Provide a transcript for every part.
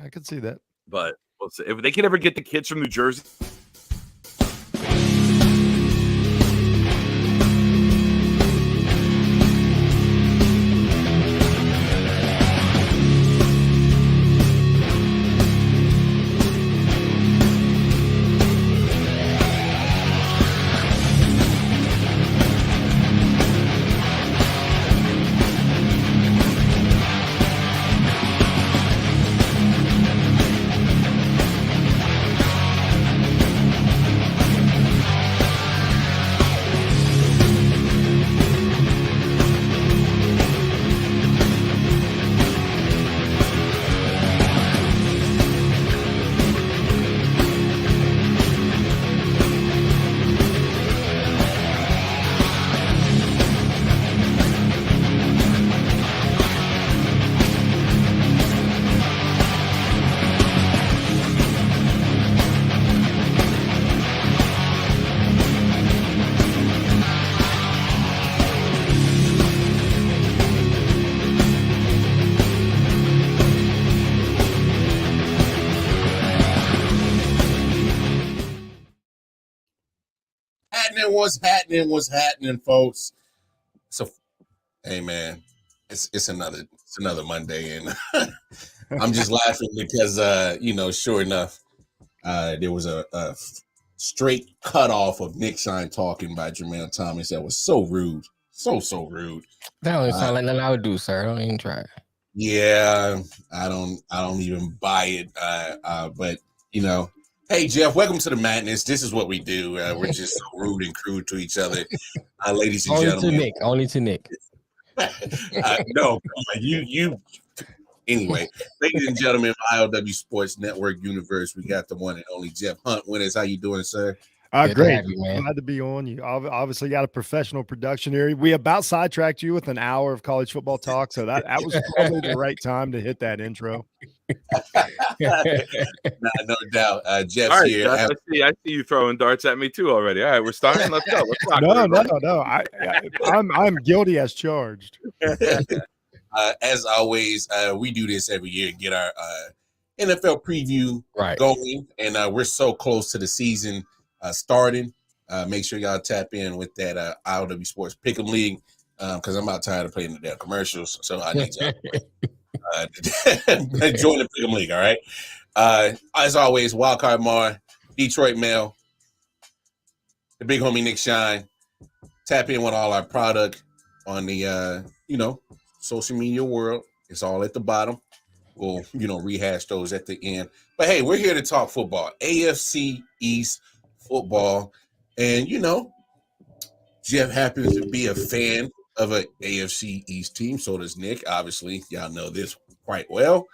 I could see that. But we'll see. If they can ever get the kids from New Jersey. What's happening, folks? So, hey man, it's another Monday, and I'm just laughing because sure enough, there was a straight cutoff of Nick Shine talking by Jermaine Thomas that was so rude, so rude. That don't sound like nothing I would do, sir. Don't even try. Yeah, I don't even buy it. But hey, Jeff, welcome to the madness. This is what we do. We're just so rude and crude to each other, ladies and gentlemen. Only to Nick. No, you. Anyway, ladies and gentlemen, I.O.W. Sports Network Universe. We got the one and only Jeff Hunt with us. How you doing, sir? Great. Glad to be on. You obviously got a professional production here. We about sidetracked you with an hour of college football talk, so that was probably the right time to hit that intro. No doubt. Jeff's all right, here. Jeff, I see you throwing darts at me too already. All right, we're starting. Let's go. Let's talk. No. I'm guilty as charged. As always, we do this every year, get our NFL preview going, and we're so close to the season starting. Make sure y'all tap in with that I.O.W. Sports Pick'em League because I'm about tired of playing the damn commercials, so I need y'all join the Pick'em League. All right. As always, Wildcard Mar, Detroit Mail, the big homie Nick Shine. Tap in with all our product on the social media world. It's all at the bottom. We'll rehash those at the end. But hey, we're here to talk football, AFC East football, and Jeff happens to be a fan of an AFC East team. So does Nick. Obviously, y'all know this quite well.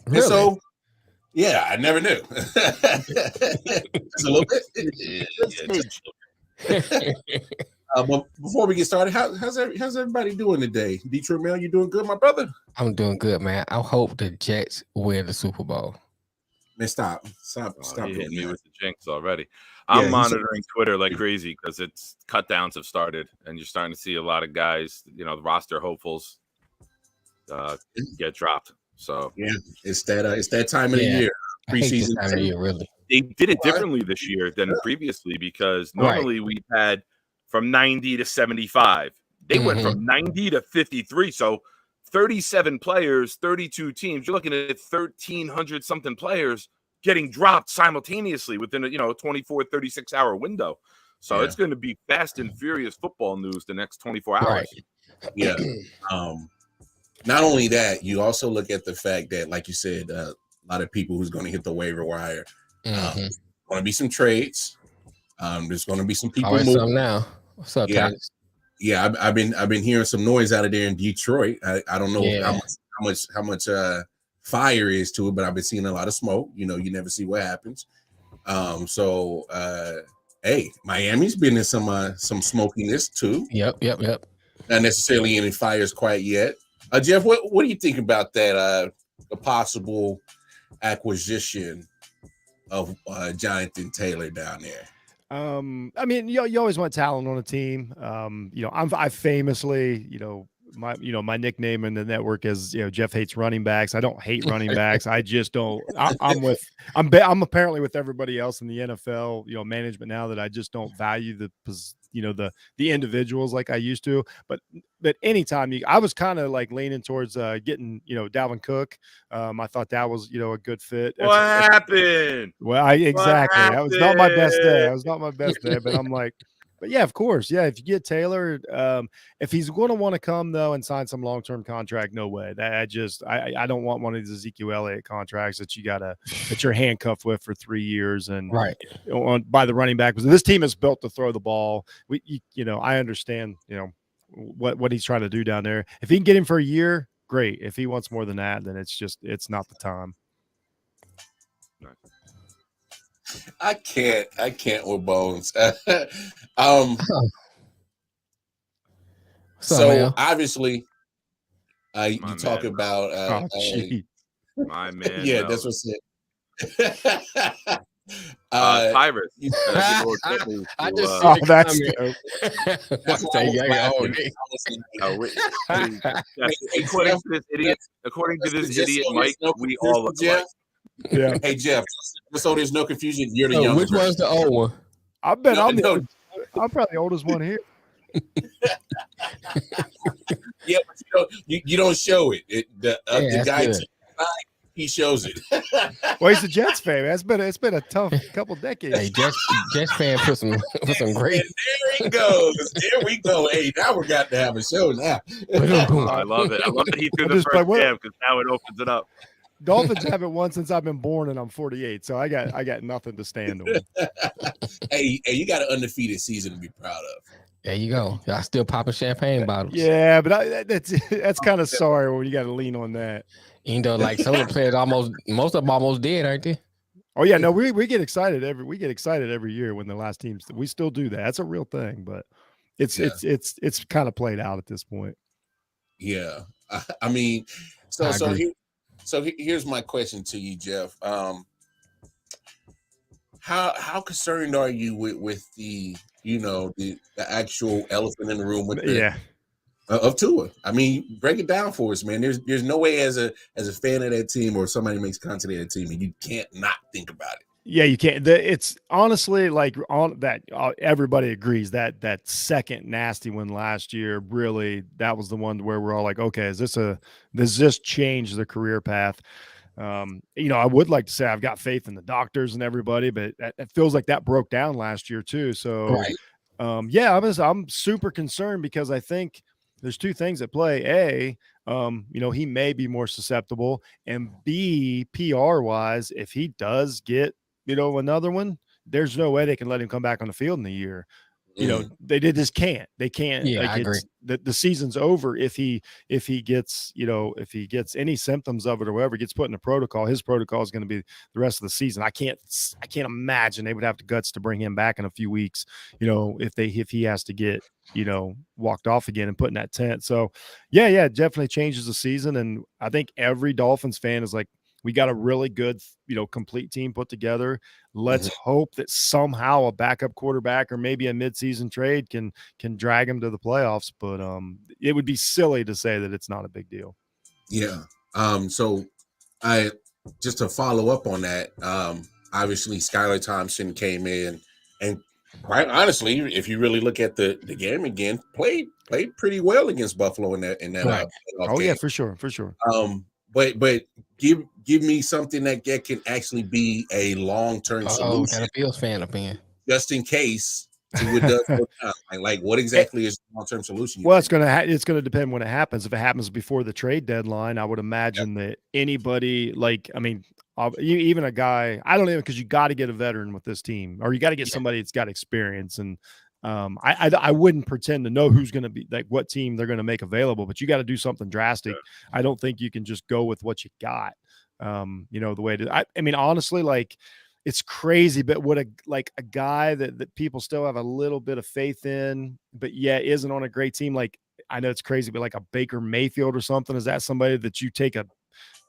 Really? And so, yeah, I never knew. Just a little bit. But before we get started, how's everybody doing today? Detroit Mail, you doing good, my brother? I'm doing good, man. I hope the Jets win the Super Bowl. Man, stop. You hit me with the jinx already. I'm monitoring Twitter like crazy because it's cut downs have started, and you're starting to see a lot of guys, the roster hopefuls, get dropped. So yeah, it's that time of the year. Preseason time of the year, really. They did it differently this year than previously because normally we've had from 90 to 75. They went from 90 to 53. So 37 players, 32 teams. You're looking at 1,300 something players getting dropped simultaneously within a 24, 36 hour window. So it's going to be fast and furious football news the next 24 hours. Right. Yeah. Not only that, you also look at the fact that, like you said, a lot of people who's going to hit the waiver wire. Going to be some trades. There's going to be some people moving now. What's up, guys? Yeah, I've been hearing some noise out of there in Detroit. I don't know how much fire is to it, but I've been seeing a lot of smoke. You never see what happens. Hey, Miami's been in some smokiness too. Yep. Not necessarily any fires quite yet. Jeff, what do you think about that? The possible acquisition of Jonathan Taylor down there. I mean, you always want talent on a team. I famously, my nickname in the network is, Jeff hates running backs. I don't hate running backs. I just don't. I'm apparently with everybody else in the NFL, management now, that I just don't value the individuals like I used to. But anytime I was kind of like leaning towards getting Dalvin Cook. I thought that was a good fit. What happened? Well, exactly. That was not my best day. That was not my best day. But I'm like. But yeah, of course. Yeah, if you get Taylor, if he's going to want to come though and sign some long-term contract, no way. I don't want one of these Ezekiel Elliott contracts that you're handcuffed with for 3 years and by the running back. This team is built to throw the ball. I understand, what he's trying to do down there. If he can get him for a year, great. If he wants more than that, then it's not the time. I can't with Bones. So obviously, you talk about my man. Yeah, that's what's it. Tyrus. I just oh, that's according to this idiot, Mike, we all look alike. Yeah. Hey Jeff, so there's no confusion. You're the youngest. Which one's the old one? I bet I'm probably the oldest one here. Yeah, but you don't show it. The guy he shows it. Well, he's a Jets fan. It's been a tough couple decades. Hey, Jets fan put some great. And there he goes. There we go. Hey, now we're got to have a show now. I love it. I love that he threw the first jab because now it opens it up. Dolphins haven't won since I've been born, and I'm 48, so I got nothing to stand on. Hey, you got an undefeated season to be proud of. There you go. Y'all still popping champagne bottles. Yeah, but that's kind of sorry when you got to lean on that. Some of the players most of them almost dead, aren't they? Oh yeah, no, we get excited every year when the last teams. We still do that. That's a real thing, but it's kind of played out at this point. Yeah, I mean, so here's my question to you, Jeff. How concerned are you with the the actual elephant in the room with of Tua? I mean, break it down for us, man. There's no way as a fan of that team or somebody who makes content of that team, and you can't not think about it. Yeah, you can't. It's honestly like on that. Everybody agrees that second nasty one last year, really, that was the one where we're all like, okay, does this change the career path? I would like to say I've got faith in the doctors and everybody, but it feels like that broke down last year too. So, I'm super concerned because I think there's two things at play. A, he may be more susceptible, and B, PR wise, if he does get another one, there's no way they can let him come back on the field in a year. They just can't. They can't. Yeah, I agree. The season's over if he gets any symptoms of it or whatever, gets put in a protocol. His protocol is going to be the rest of the season. I can't imagine they would have the guts to bring him back in a few weeks. If he has to get walked off again and put in that tent. So yeah, it definitely changes the season. And I think every Dolphins fan is like, we got a really good, complete team put together. Let's hope that somehow a backup quarterback or maybe a midseason trade can drag him to the playoffs. But it would be silly to say that it's not a big deal. Yeah. So just to follow up on that, obviously Skylar Thompson came in and quite honestly, if you really look at the game again, played pretty well against Buffalo in that. Right. Oh game. Yeah, for sure. But give me something that can actually be a long-term solution. Got a Bills fan opinion. Just in case it does go down. Like what exactly is the long-term solution? Well, it's gonna depend when it happens. If it happens before the trade deadline, I would imagine that anybody even a guy, I don't even, because you got to get a veteran with this team, or you got to get somebody that's got experience. And I wouldn't pretend to know who's going to be, like, what team they're going to make available, but you got to do something drastic. Yeah. I don't think you can just go with what you got. The way to, I mean, honestly, like, it's crazy, but what a guy that people still have a little bit of faith in, but isn't on a great team. Like, I know it's crazy, but like a Baker Mayfield or something, is that somebody that you take a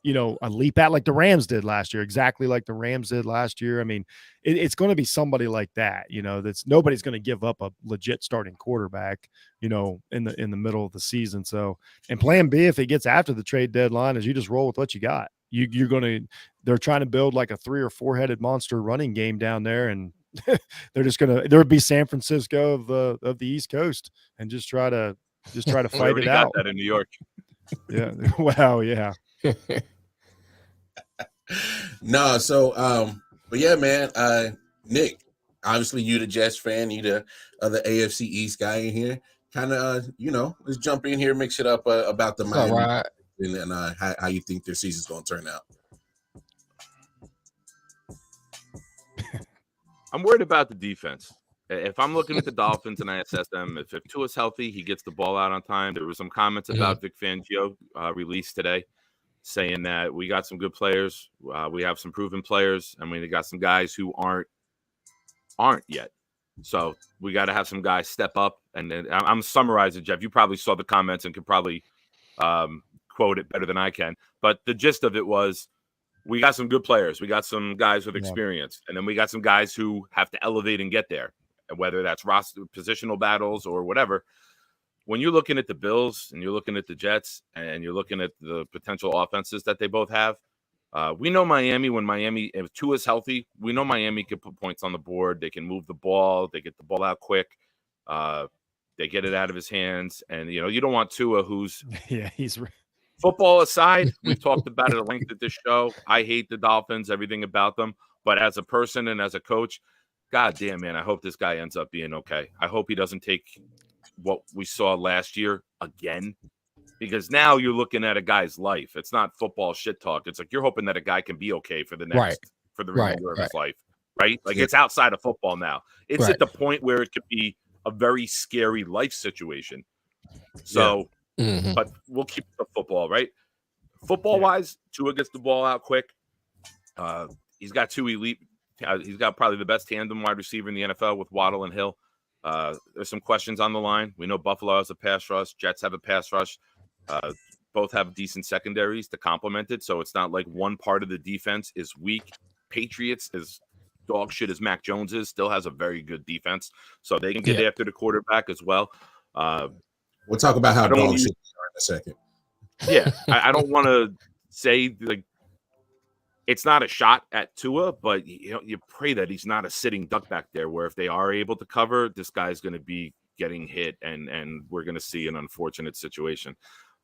a leap at like the Rams did last year, exactly like the Rams did last year. I mean, it's going to be somebody like that, that's nobody's going to give up a legit starting quarterback, in the middle of the season. So, and plan B, if it gets after the trade deadline, is you just roll with what you got. They're trying to build like a 3 or 4 headed monster running game down there. And there'll be San Francisco of the East Coast and just try to fight it out. Got that in New York. Yeah. Wow. Yeah. No, so but yeah, man, Nick, obviously you the Jets fan, you the other AFC East guy in here. Kind of let's jump in here, mix it up about the Miami right. and how you think their season's gonna turn out. I'm worried about the defense. If I'm looking at the Dolphins and I assess them, if Tua's healthy, he gets the ball out on time. There were some comments about Vic Fangio released today saying that we got some good players. We have some proven players. I mean, we got some guys who aren't yet. So we got to have some guys step up. And then I'm summarizing, Jeff. You probably saw the comments and could probably quote it better than I can. But the gist of it was, we got some good players. We got some guys with experience. And then we got some guys who have to elevate and get there, whether that's roster positional battles or whatever. When you're looking at the Bills and you're looking at the Jets and you're looking at the potential offenses that they both have, we know Miami, if Tua's healthy, we know Miami can put points on the board. They can move the ball. They get the ball out quick. They get it out of his hands. And, you don't want Tua who's he's football aside. We've talked about it at length at this show. I hate the Dolphins, everything about them. But as a person and as a coach, God damn, man, I hope this guy ends up being okay. I hope he doesn't take what we saw last year again, because now you're looking at a guy's life. It's not football shit talk. It's like you're hoping that a guy can be okay for the remainder of his life, right? Like it's outside of football now. It's at the point where it could be a very scary life situation. So, but we'll keep the football, right? Football-wise, Tua gets the ball out quick. He's got 2 elite. He's got probably the best tandem wide receiver in the NFL with Waddle and Hill. There's some questions on the line. We know Buffalo has a pass rush. Jets have a pass rush. Both have decent secondaries to complement it. So it's not like one part of the defense is weak. Patriots, as dog shit as Mac Jones is, still has a very good defense. So they can get after the quarterback as well. We'll talk about how dog shit are in a second. Yeah. I don't want to say like it's not a shot at Tua, but you pray that he's not a sitting duck back there where if they are able to cover, this guy's going to be getting hit and we're going to see an unfortunate situation.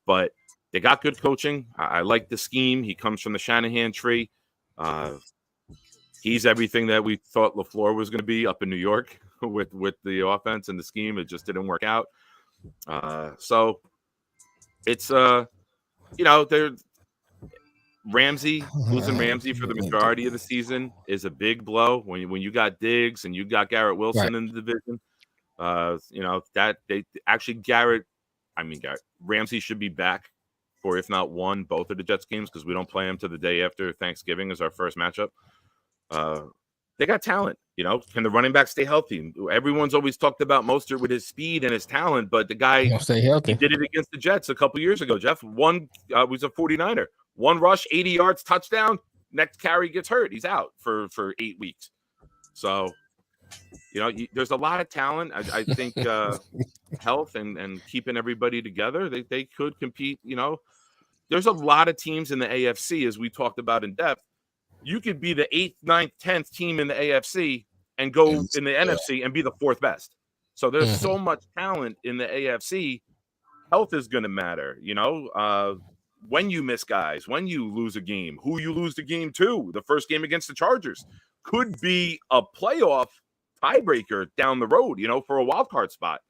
But they got good coaching. I like the scheme. He comes from the Shanahan tree. He's everything that we thought LaFleur was going to be up in New York with the offense and the scheme. It just didn't work out. So it's, they're losing Ramsey for the majority of the season is a big blow. When you got Diggs and you got Garrett Wilson in the division, that they actually Ramsey should be back for, if not one, both of the Jets games, because we don't play him to the day after Thanksgiving as our first matchup. They got talent. Can the running back stay healthy? Everyone's always talked about Mostert with his speed and his talent, but the guy stay healthy. He did it against the Jets a couple years ago. Jeff was a 49er. One rush, 80 yards, touchdown. Next carry gets hurt. He's out for 8 weeks. So, there's a lot of talent. I think health and keeping everybody together, they could compete. There's a lot of teams in the AFC, as we talked about in depth. You could be the 8th, 9th, 10th team in the AFC and go in the NFC and be the 4th best. So there's so much talent in the AFC. Health is going to matter, when you miss guys, when you lose a game, who you lose the game to. The first game against the Chargers could be a playoff tiebreaker down the road, for a wild card spot.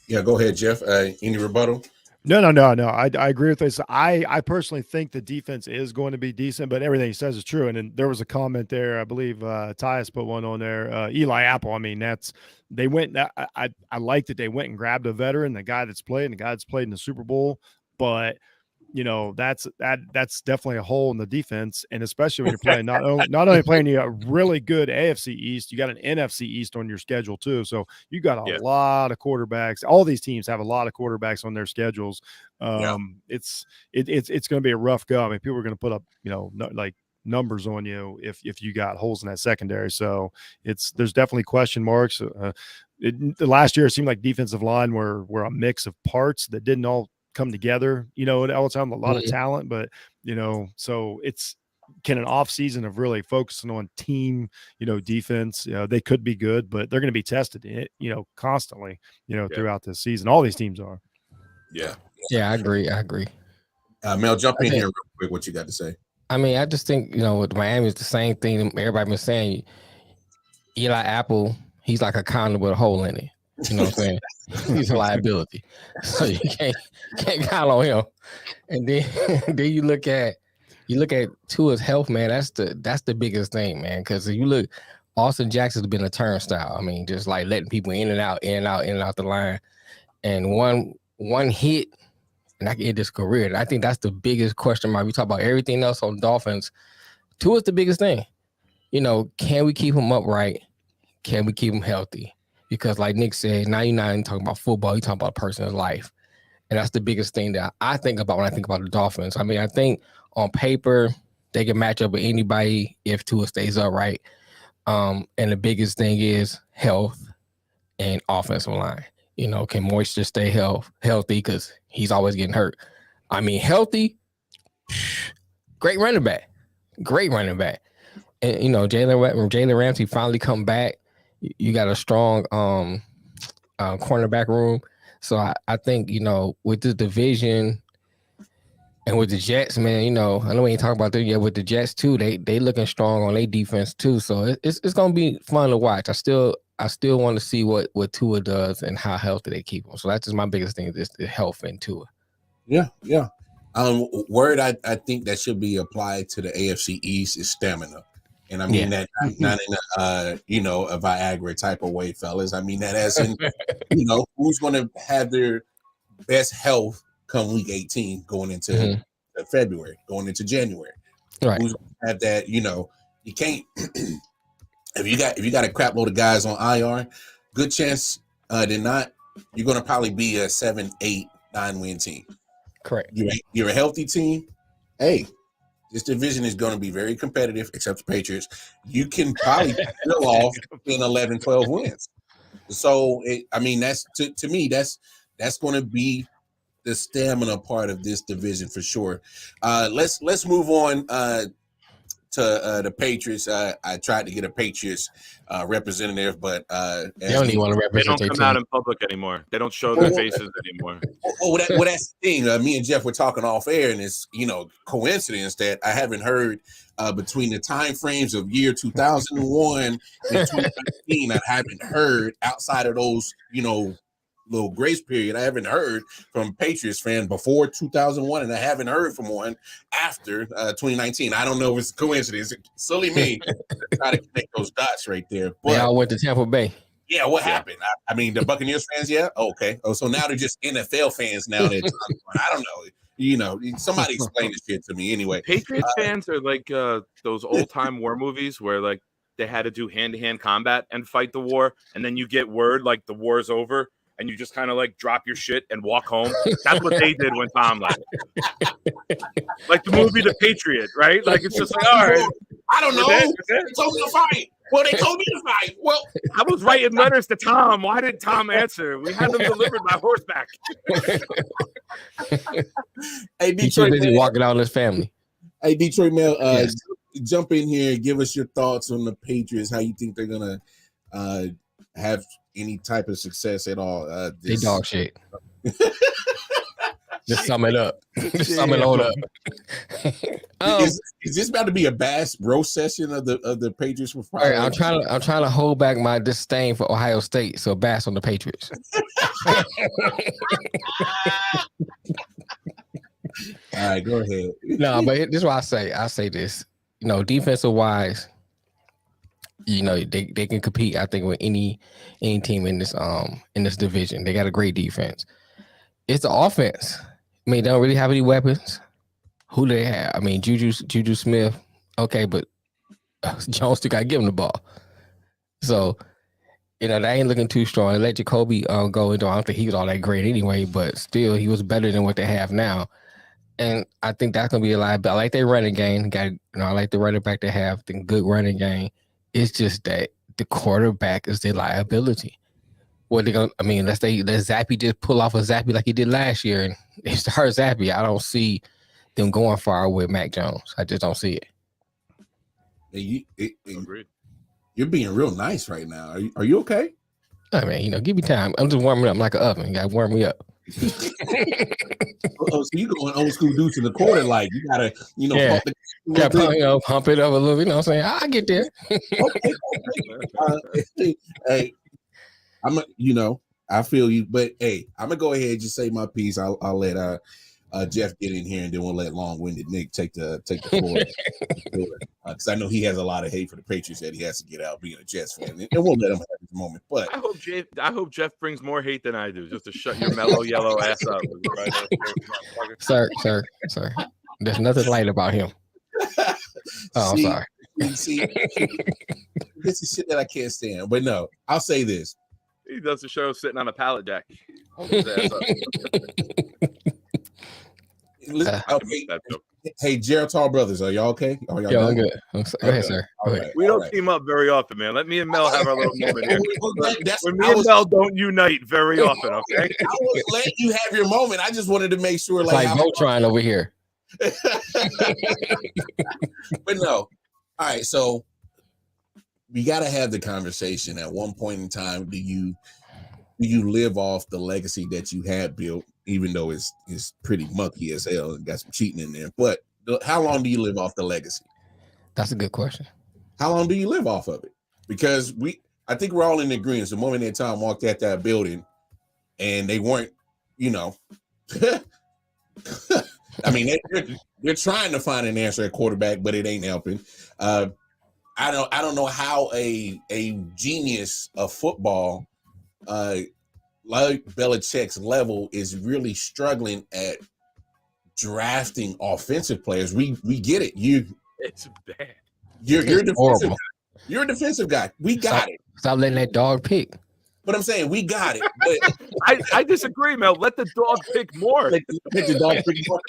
Yeah, go ahead, Jeff. Any rebuttal? No. I agree with this. I personally think the defense is going to be decent, but everything he says is true. And then there was a comment there, I believe Tyus put one on there. Eli Apple. I mean, they went. I like that they went and grabbed a veteran, the guy that's played, and the guy that's played in the Super Bowl. But that's definitely a hole in the defense, and especially when you're playing not only playing a really good AFC East, you got an NFC East on your schedule too. So you got a lot of quarterbacks. All these teams have a lot of quarterbacks on their schedules. It's going to be a rough go. I mean, people are going to put up like numbers on you if you got holes in that secondary. So there's definitely question marks. The last year it seemed like defensive line were a mix of parts that didn't all come together, all the time, a lot of talent, but so can an off season of really focusing on team, defense, they could be good, but they're going to be tested, constantly, throughout this season. All these teams are. Yeah. I agree. Mel, jump in here real quick. What you got to say? I mean, I just think, with Miami, it's the same thing everybody been saying. Eli Apple, he's like a condom with a hole in it. You know what I'm saying? He's a liability. So you can't count on him. And then you look at Tua's health, man. That's the biggest thing, man. Because if you look, Austin Jackson's been a turnstile. I mean, just like letting people in and out the line. And one hit, and I can end his career. And I think that's the biggest question mark. We talk about everything else on Dolphins. Tua's the biggest thing. Can we keep him upright? Can we keep him healthy? Because like Nick said, now you're not even talking about football, you're talking about a person's life. And that's the biggest thing that I think about when I think about the Dolphins. I mean, I think on paper, they can match up with anybody if Tua stays upright. And the biggest thing is health and offensive line. Can Moisture stay healthy because he's always getting hurt? I mean, healthy, great running back. And, Jalen Ramsey finally come back. You got a strong cornerback room. So I think, with this division and with the Jets, man, I know we ain't talking about that yet. With the Jets, too, they looking strong on their defense, too. So it's going to be fun to watch. I still want to see what Tua does and how healthy they keep him. So that's just my biggest thing, is the health in Tua. Yeah. Word I think that should be applied to the AFC East is stamina. And I mean that not in a a Viagra type of way, fellas. I mean that as in, who's going to have their best health come week 18 going into February, going into January. Right. Who's going to have that, you can't if you got a crap load of guys on IR, good chance than not, you're going to probably be a 7, 8, 9 win team. Correct. You're a healthy team. Hey, this division is going to be very competitive, except the Patriots. You can probably fill off in 11, 12 wins. So, that's to me, that's going to be the stamina part of this division for sure. Let's move on to the Patriots. I tried to get a Patriots representative, but they don't even want to represent. They don't come out in public anymore. They don't show their faces anymore. That's the thing. Me and Jeff were talking off air, and it's coincidence that I haven't heard between the time frames of year 2001 and 2019. I haven't heard outside of those little grace period. I haven't heard from Patriots fan before 2001, and I haven't heard from one after 2019. I don't know if it's a coincidence. Silly me to try to connect those dots right there. But they all went to Tampa Bay. Yeah, what happened? I mean, the Buccaneers fans, yeah? Okay. Oh, so now they're just NFL fans now. I don't know. Somebody explain this shit to me anyway. Patriots fans are like those old-time war movies where, like, they had to do hand-to-hand combat and fight the war, and then you get word, like, the war's over, and you just kind of like drop your shit and walk home. That's what they did when Tom left. Like the movie The Patriot, right? Like it's just like, all right. I don't know. They told me to fight. Well, they told me to fight. Well, I was writing letters to Tom. Why didn't Tom answer? We had them delivered by horseback. Hey, Detroit, busy walking out on his family. Hey, Detroit Mail, jump in here and give us your thoughts on the Patriots. How you think they're gonna have any type of success at all? They dog shit. Just sum it up. Just sum it all up. Is this about to be a Bass roast session of the Patriots? Right, I'm trying to hold back my disdain for Ohio State, so Bass on the Patriots. All right, go ahead. No, but this is what I say. I say this. Defensive wise, they can compete. I think with any team in this division, they got a great defense. It's the offense. I mean, they don't really have any weapons. who do they have? I mean, Juju Smith, okay, but Jones still got to give him the ball. So, they ain't looking too strong. They let Jacoby go into. I don't think he was all that great anyway, but still, he was better than what they have now. And I think that's gonna be a liability. I like their running game. I like the running back they have. The good running game. It's just that the quarterback is their liability. What they gonna? I mean, let Zappy just pull off a Zappy like he did last year, and they start Zappy. I don't see them going far with Mac Jones. I just don't see it. Agreed. You're being real nice right now. Are you okay? I mean, give me time. I'm just warming up like an oven. You gotta warm me up. So you going old school Deuce in the quarter, like you gotta, pump it up a little. You know what I'm saying? I'll get there. Hey, I feel you, but hey, I'm gonna go ahead and just say my piece. I'll let Jeff get in here, and then we'll let long-winded Nick take the floor. Because I know he has a lot of hate for the Patriots that he has to get out being a Jets fan, and we'll let him have his moment. But I hope Jeff brings more hate than I do, just to shut your mellow yellow ass up. Sir. There's nothing light about him. I'm sorry. See, this is shit that I can't stand. But no, I'll say this. He does the show sitting on a pallet jack. Hold his ass up. Hey, Gerald Tall Brothers, are y'all okay? Are y'all I'm good. Go ahead, sir. Right. We don't team up very often, man. Let me and Mel have our little moment here. When me and Mel don't unite very often, okay? I was letting you have your moment. I just wanted to make sure, it's like Voltron over here. But no. All right, so we got to have the conversation. At one point in time, do you live off the legacy that you had built, even though it's pretty mucky as hell and got some cheating in there? But how long do you live off the legacy? That's a good question. How long do you live off of it? Because I think we're all in agreement. The moment that Tom walked at that building and they weren't, I mean, they're trying to find an answer at quarterback, but it ain't helping. I don't know how a genius of football like Belichick's level is really struggling at drafting offensive players. We get it. It's bad. You're defensive. Horrible. You're a defensive guy. We got it. Stop letting that dog pick. But I'm saying we got it. But I disagree, Mel. Let the dog pick more. Let the dog pick more.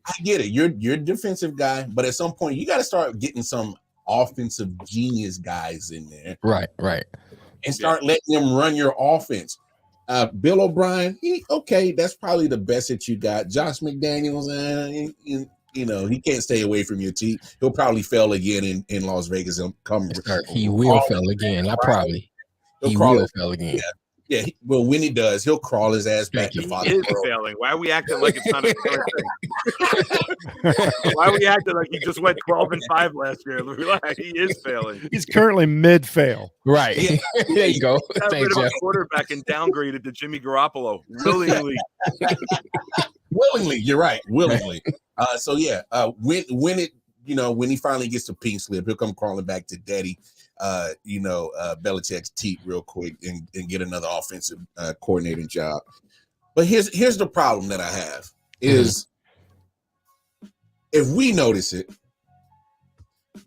I get it. You're a defensive guy, but at some point you got to start getting some offensive genius guys in there. Right. And start letting them run your offense. Bill O'Brien, that's probably the best that you got. Josh McDaniels, he can't stay away from your team. He'll probably fail again in Las Vegas. He will fail again. Not probably. He will fail again. Yeah. Well, when he does, he'll crawl his ass back to Fox. He is failing. Why are we acting like it's not a current thing? Why are we acting like he just went 12-5 last year? He is failing. He's currently mid-fail. Right. Yeah. There you go. Got rid of a quarterback and downgraded to Jimmy Garoppolo willingly. Willingly, you're right. Willingly. When he finally gets the pink slip, he'll come crawling back to daddy. Belichick's teeth real quick and get another offensive coordinating job. But here's the problem that I have is if we notice it,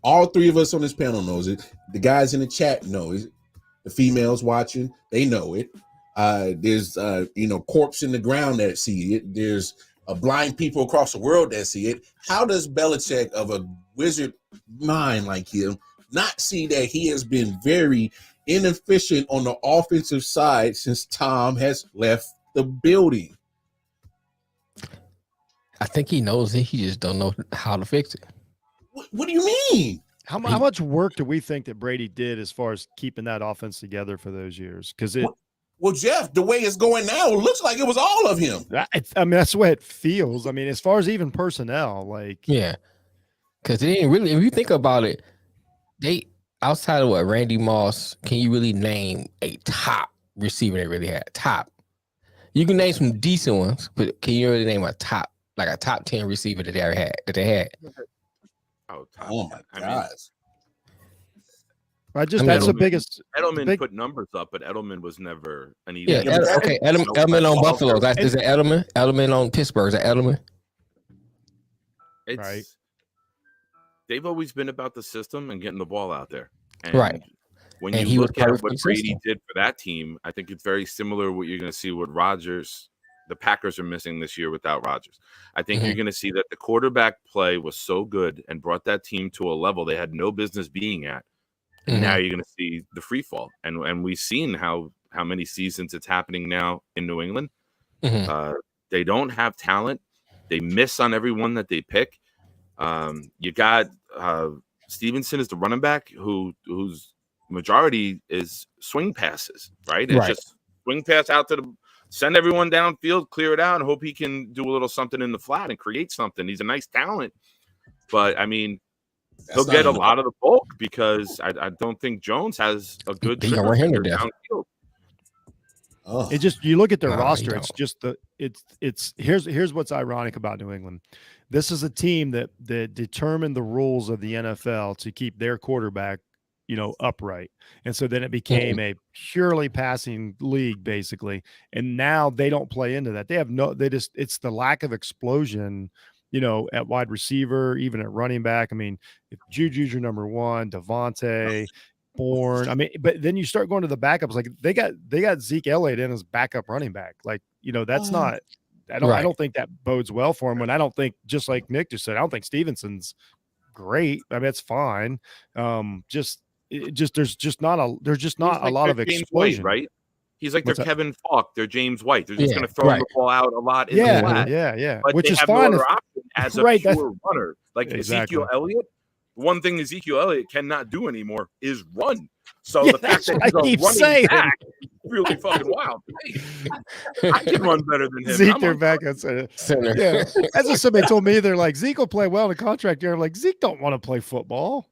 all three of us on this panel knows it. The guys in the chat know it. The females watching, they know it. There's corpse in the ground that see it. There's blind people across the world that see it. How does Belichick, of a wizard mind like him, not see that he has been very inefficient on the offensive side since Tom has left the building? I think he knows it. He just don't know how to fix it. What do you mean? How much work do we think that Brady did as far as keeping that offense together for those years? Because well, Jeff, the way it's going now, it looks like it was all of him. That's the way it feels. I mean, as far as even personnel, because they didn't really. If you think about it, they outside of Randy Moss, can you really name a top receiver they really had? Top. You can name some decent ones, but can you really name a top 10 receiver that they had? Oh my gosh. That's the biggest. Edelman put numbers up, but Edelman was never an elite. Yeah, Edelman on Buffalo. Is it Edelman? Edelman on Pittsburgh. Is that Edelman? Right. They've always been about the system and getting the ball out there. And Right. when And you he was look at perfect what for the Brady system. did for that team, I think it's very similar to what you're going to see with Rodgers. The Packers are missing this year without Rodgers. I think you're going to see that the quarterback play was so good and brought that team to a level they had no business being at. And now you're going to see the free fall. And we've seen how many seasons it's happening now in New England. They don't have talent. They miss on everyone that they pick. You got Stevenson is the running back whose majority is swing passes, right? It's just swing pass out to the send everyone downfield, clear it out, and hope he can do a little something in the flat and create something. He's a nice talent, but I mean, he'll get a lot of the bulk because I don't think Jones has a good trigger finger downfield. Oh. It just you look at their roster. It's just here's what's ironic about New England. This is a team that determined the rules of the NFL to keep their quarterback, upright, and so then it became a purely passing league basically. And now they don't play into that. It's the lack of explosion, at wide receiver, even at running back. I mean, if Juju's your number one, Devontae. Bourne. I mean, but then you start going to the backups. Like they got Zeke Elliott in as backup running back. Like, that's not. I don't think that bodes well for him. And I don't think, just like Nick just said, I don't think Stevenson's great. I mean, it's fine. There's just not a lot of explosion, White, right? He's like their Kevin Falk, their James White. They're just going to throw the ball out a lot in the flat. Yeah. But which they is have fine no other option as a pure runner. Like exactly. Ezekiel Elliott. One thing Ezekiel Elliott cannot do anymore is run. So the fact that he's a running back is really fucking wild. I can run better than him. Zeke, their back at center. Yeah. That's what somebody told me. They're like, Zeke will play well in a contract year. I'm like, Zeke don't want to play football.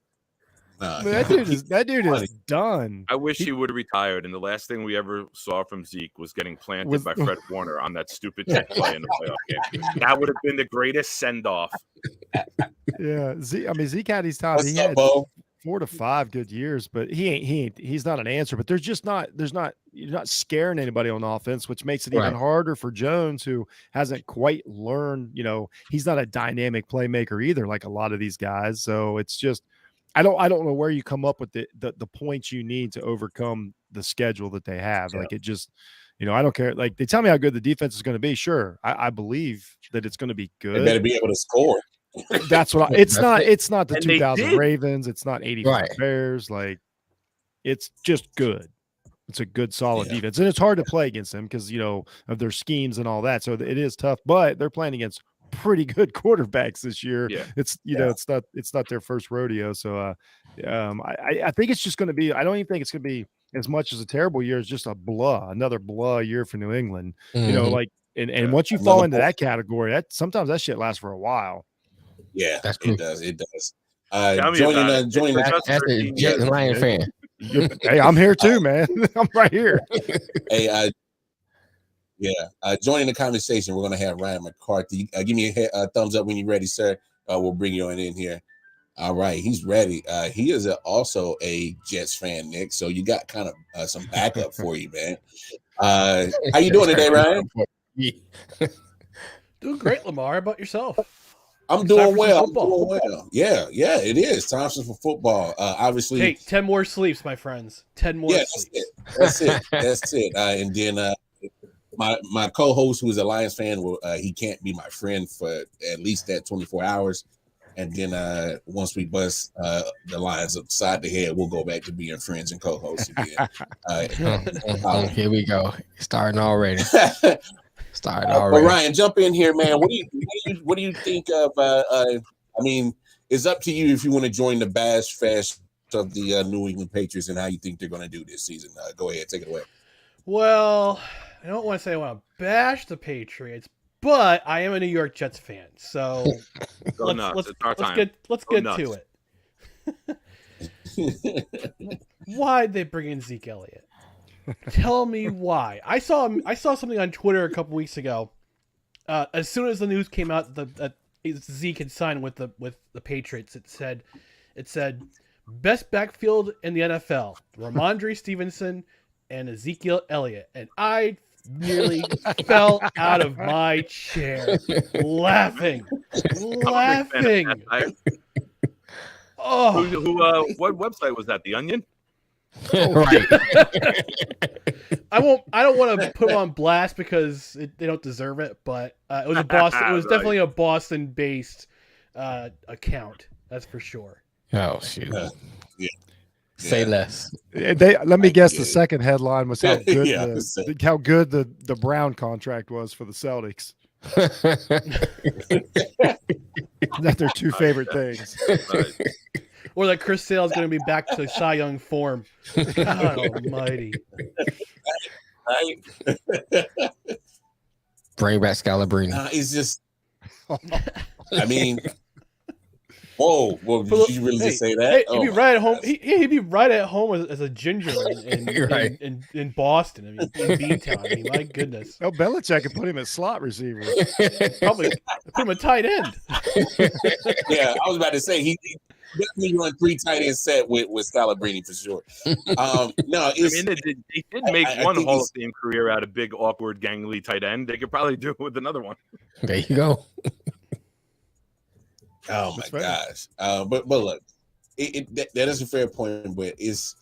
That dude is done. I wish he would have retired. And the last thing we ever saw from Zeke was getting planted by Fred Warner on that stupid trick play in the playoff game. That would have been the greatest send off. Yeah, Zeke had his time. He had 4 to 5 good years, but he's not an answer. But you're not scaring anybody on offense, which makes it even harder for Jones, who hasn't quite learned. He's not a dynamic playmaker either, like a lot of these guys. So it's just. I don't know where you come up with the points you need to overcome the schedule that they have. Like it just, I don't care. Like they tell me how good the defense is going to be. Sure. I believe that it's going to be good. They better be able to score. That's what it's not the 2000 Ravens. It's not 85 Bears. Like it's just good. It's a good, solid defense. And it's hard to play against them because, of their schemes and all that. So it is tough, but they're playing against pretty good quarterbacks this year. It's it's not their first rodeo. So I think it's just going to be. I don't even think it's going to be as much as a terrible year. It's just another blah year for New England. And once you fall into that category, that sometimes that shit lasts for a while. Yeah, that's it does. It does. Joining that's a Jets and Lions fan. Hey, I'm here too, man. I'm right here. Hey, joining the conversation, we're going to have Ryan McCarthy. Give me a thumbs up when you're ready, sir. We'll bring you on in here. All right, he's ready. He is also a Jets fan, Nick. So you got kind of some backup for you, man. How you doing today, Ryan? Doing great, Lamar. How about yourself? I'm doing well. Yeah, it is. Time for football. Obviously. Hey, 10 more sleeps, my friends. 10 more sleeps. That's it. And then my co-host, who is a Lions fan, he can't be my friend for at least that 24 hours. And then once we bust the Lions upside the head, we'll go back to being friends and co-hosts again. Here we go. Starting already. But Ryan, jump in here, man. What do you think of? It's up to you if you want to join the bash fest of the New England Patriots and how you think they're going to do this season. Go ahead, take it away. Well, I don't want to say I want to bash the Patriots, but I am a New York Jets fan, so let's get to it. Why'd they bring in Zeke Elliott? Tell me why. I saw something on Twitter a couple weeks ago. As soon as the news came out that Zeke had signed with the Patriots, it said best backfield in the NFL: Ramondre Stevenson and Ezekiel Elliott. And I nearly fell out of my chair laughing. Oh, What website was that? The Onion? Right. I don't want to put them on blast because they don't deserve it, but it was a Boston. It was definitely a Boston-based account. That's for sure. Oh shoot. Yeah. Say less. Let me guess. The second headline was how good Yeah, the Brown contract was for the Celtics. That their two favorite things. Right. Or that Chris Sale is going to be back to Cy Young form. God almighty. Right? Bring back Scalabrine. It's just, I mean, whoa, did you really just say that? Hey, he'd be right at home. He'd be right at home as a ginger Right. in Boston. I mean, in Beantown. I mean, my goodness. Oh, Belichick could put him at slot receiver. Probably put him a tight end. Yeah, I was about to say he definitely run 3 tight end set with Scalabrine for sure. No, it's, I mean, they did make I one think Hall of Fame career out of big, awkward, gangly tight end. They could probably do it with another one. There you go. oh my That's fair. gosh. But look, that is a fair point, but it's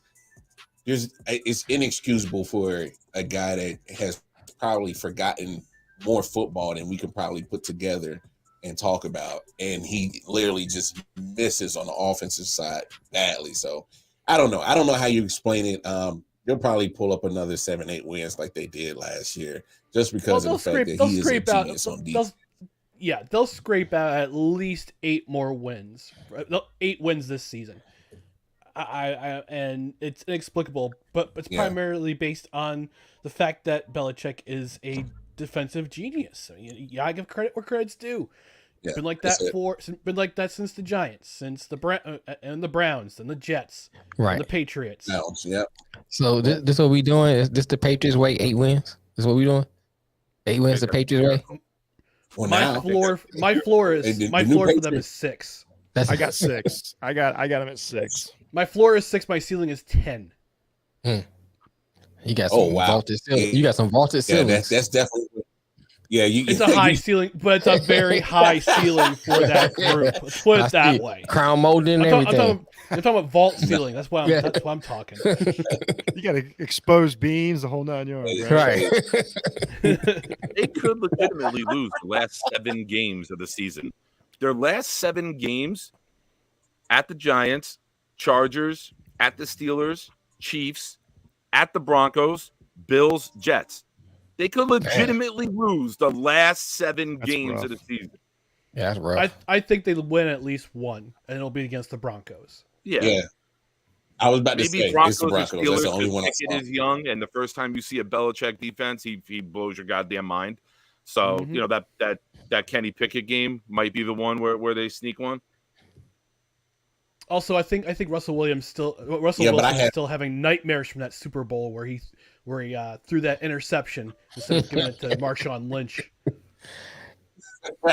inexcusable for a guy that has probably forgotten more football than we can probably put together and talk about, and he literally just misses on the offensive side badly. So I don't know how you explain it. They'll probably pull up another 7-8 wins like they did last year, just because of the fact that he is a genius on defense. They'll scrape out at least 8 more wins. 8 wins this season. And it's inexplicable, but it's primarily based on the fact that Belichick is a defensive genius. I mean, you gotta give credit where credit's due. Yeah, been like that since the Giants, since the Browns and the Jets, Right. and the Patriots. Yeah. So this what we doing? Is this the Patriots way? 8 wins? This what we doing? 8 wins the Patriots way? Well, my floor for them is 6. I got 6. I got him at 6. My floor is 6. My ceiling is 10. You got some vaulted ceilings. You got some vaulted ceilings. That's definitely. Yeah, it's a high ceiling, but it's a very high ceiling for that group. Let's put it that way. Crown molding and everything. I'm talking about vault ceiling. That's what I'm talking. You got to expose beams, the whole 9 yards. Right. They could legitimately lose the last 7 games of the season. Their last 7 games at the Giants, Chargers, at the Steelers, Chiefs, at the Broncos, Bills, Jets. They could legitimately lose the last 7 games of the season. Yeah, that's rough. I think they'll win at least one, and it'll be against the Broncos. Yeah. I was about to say Broncos it's the Broncos. Steelers, That's the only one I saw. Pickett is young, and the first time you see a Belichick defense, he blows your goddamn mind. So you know that Kenny Pickett game might be the one where they sneak one. Also, I think Russell Wilson is still having nightmares from that Super Bowl where he threw that interception instead of giving it to Marshawn Lynch.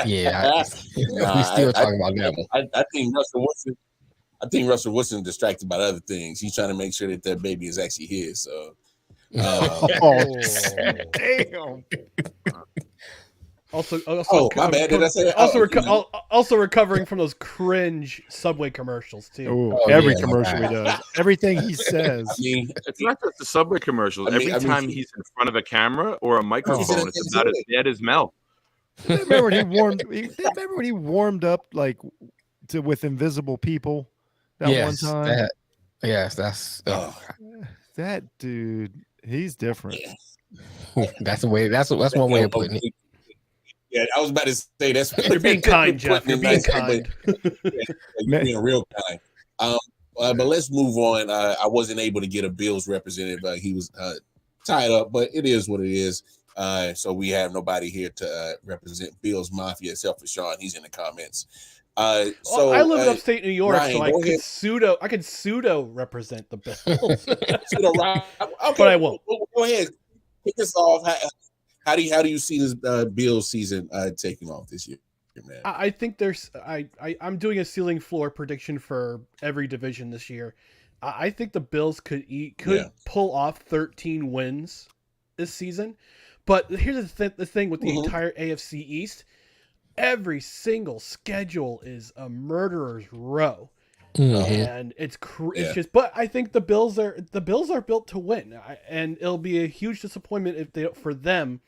Yeah, we still talking about that one. I think Russell Wilson is distracted by other things. He's trying to make sure that baby is actually his. So, damn. Also, my bad. Did I say that? Also recovering from those cringe Subway commercials too. Ooh, every commercial he does, everything he says. I mean, it's not just the Subway commercials. Every time he's in front of a camera or a microphone, it's about as bad as Mel. Remember when he warmed up like with invisible people that one time? That's that dude. He's different. That's one way of putting it. Yeah, I was about to say that's. You're being kind, Jeff. You're being kind. You're being real kind. But let's move on. I wasn't able to get a Bills representative. He was tied up, but it is what it is. So we have nobody here to represent Bills Mafia except for Sean. He's in the comments. So I live in upstate New York, Ryan, so I could pseudo represent the Bills. Okay, but I won't. Go ahead. Kick this off. How do you see this Bills season taking off this year, man? I think I'm doing a ceiling floor prediction for every division this year. I think the Bills could pull off 13 wins this season, But here's the thing with the Mhm. entire AFC East. Every single schedule is a murderer's row. And it's Yeah. just, but I think the Bills are built to win, and it'll be a huge disappointment for them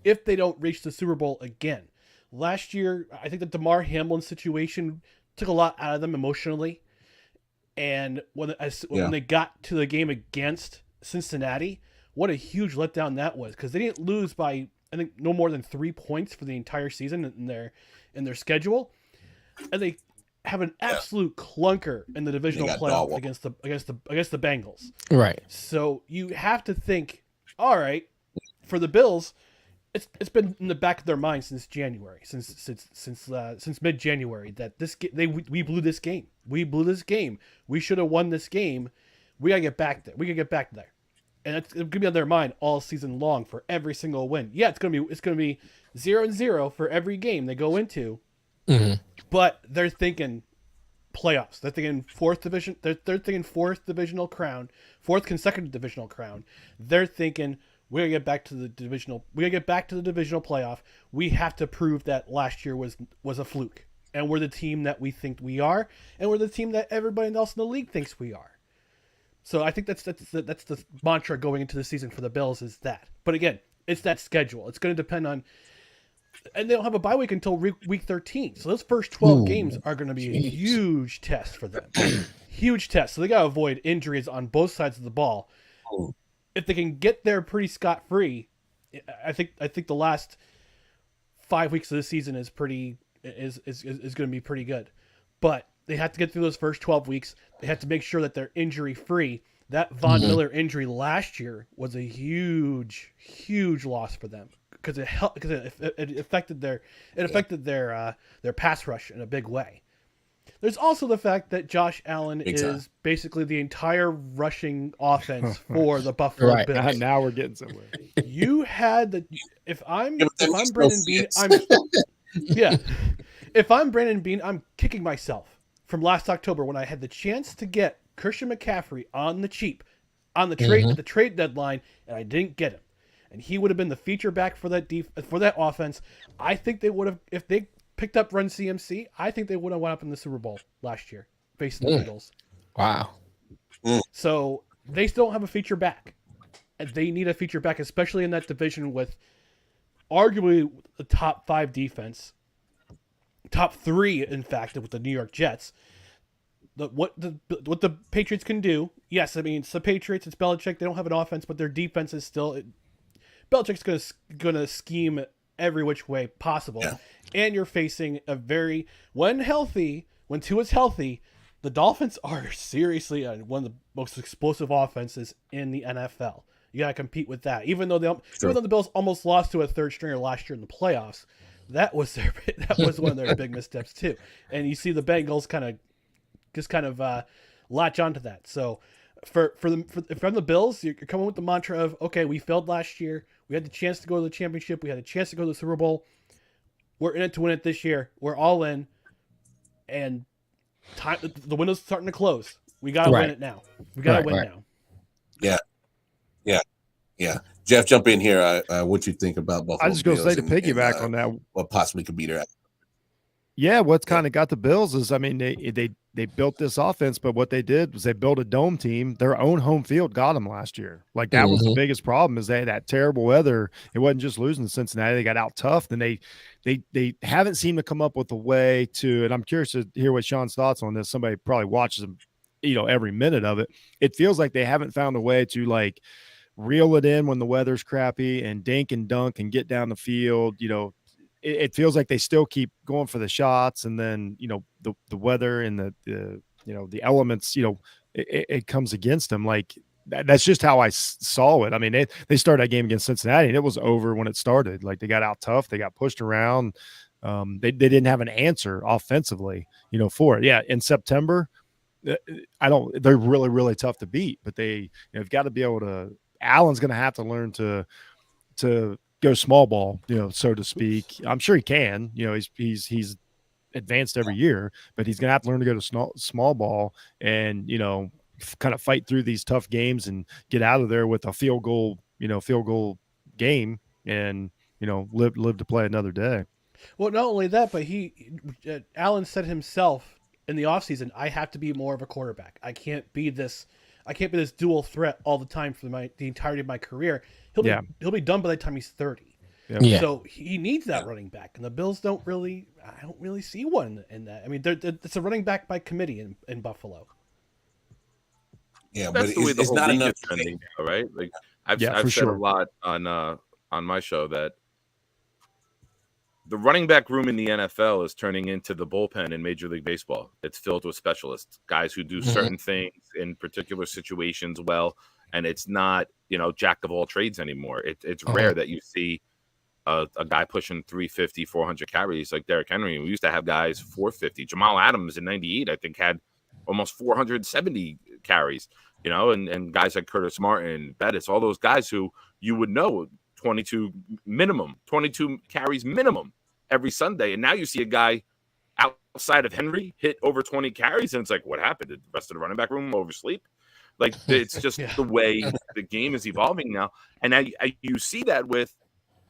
if they don't reach the Super Bowl again. Last year, I think the DeMar Hamlin situation took a lot out of them emotionally, and when they got to the game against Cincinnati, what a huge letdown that was, because they didn't lose by, I think, no more than 3 points for the entire season in their schedule, and they have an absolute clunker in the divisional playoff against the Bengals. Right. So you have to think, all right, for the Bills, it's been in the back of their mind since January, since mid-January, that we blew this game. We blew this game. We should have won this game. We gotta get back there. And it's gonna be on their mind all season long for every single win. Yeah, it's gonna be 0-0 for every game they go into. Mm-hmm. But they're thinking playoffs. They're thinking fourth division. They're thinking fourth consecutive divisional crown. They're thinking we gotta get back to the divisional. We gotta get back to the divisional playoff. We have to prove that last year was a fluke, and we're the team that we think we are, and we're the team that everybody else in the league thinks we are. So I think that's the mantra going into the season for the Bills is that. But again, it's that schedule. It's going to depend on. And they don't have a bye week until week 13. So those first 12 games are going to be a huge test for them. Huge test. So they got to avoid injuries on both sides of the ball. If they can get there pretty scot-free, I think the last 5 weeks of the season is going to be pretty good. But they have to get through those first 12 weeks. They have to make sure that they're injury-free. That Von Miller injury last year was a huge, huge loss for them. Because it affected their pass rush in a big way. There's also the fact that Josh Allen is basically the entire rushing offense for the Buffalo Bills. Now we're getting somewhere. You had if I'm Brandon Beane, if I'm Brandon Beane, I'm kicking myself from last October when I had the chance to get Christian McCaffrey on the cheap, on the trade at the trade deadline, and I didn't get him. And he would have been the feature back for that offense. I think they would have, if they picked up Run CMC, I think they would have wound up in the Super Bowl last year, facing the Eagles. Wow. So they still don't have a feature back. And they need a feature back, especially in that division with arguably the top 5 defense. Top 3, in fact, with the New York Jets. What the Patriots can do, yes, I mean, it's the Patriots, it's Belichick, they don't have an offense, but their defense is still... Belichick's gonna scheme every which way possible, and you're facing when Tua's healthy, the Dolphins are seriously one of the most explosive offenses in the NFL. You gotta compete with that. Even though the Bills almost lost to a third stringer last year in the playoffs, that was one of their big missteps too. And you see the Bengals kind of latch onto that. So. From the Bills, you're coming with the mantra of, okay, we failed last year. We had the chance to go to the championship. We had the chance to go to the Super Bowl. We're in it to win it this year. We're all in. And the window's starting to close. We got to win it now. We got to win now. Yeah. Jeff, jump in here. What you think about Buffalo? I was just going to say, to piggyback on that, what possibly could be there. Yeah, what's kind of got the Bills is, I mean, they built this offense, but what they did was they built a dome team. Their own home field got them last year. Like, that was the biggest problem, is they had that terrible weather. It wasn't just losing to Cincinnati. They got out tough. Then they haven't seemed to come up with a way to, and I'm curious to hear what Sean's thoughts on this. Somebody probably watches them, every minute of it. It feels like they haven't found a way to, like, reel it in when the weather's crappy and dink and dunk and get down the field. It feels like they still keep going for the shots, and then the weather and the elements it comes against them. Like, that's just how I saw it. I mean, they started that game against Cincinnati and it was over when it started. Like, they got out tough, they got pushed around. They didn't have an answer offensively for it. Yeah, in September, they're really, really tough to beat, but they've got to be able to. Allen's going to have to learn to go small ball, so to speak. I'm sure he can. He's advanced every year, but he's gonna have to learn to go to small ball and kind of fight through these tough games and get out of there with a field goal game. and live to play another day. Well, not only that, but Allen said himself in the offseason, I have to be more of a quarterback. I can't be this dual threat all the time for the entirety of my career. He'll be done by the time he's 30. Yeah. So he needs that running back, and the Bills I don't really see one in that. I mean, it's a running back by committee in Buffalo. Yeah, that's but the way the it's whole not league enough. is trending now, right? Like I've for said sure. a lot on my show that the running back room in the NFL is turning into the bullpen in Major League Baseball. It's filled with specialists, guys who do certain things in particular situations well, and it's not jack of all trades anymore. It's rare that you see a guy pushing 350, 400 carries like Derrick Henry. We used to have guys 450. Jamal Adams in '98, I think, had almost 470 carries. And guys like Curtis Martin, Bettis, all those guys who you would know 22 carries minimum every Sunday. And now you see a guy outside of Henry hit over 20 carries, and it's like, what happened? Did the rest of the running back room oversleep? Like, it's just the way the game is evolving now. And now you see that with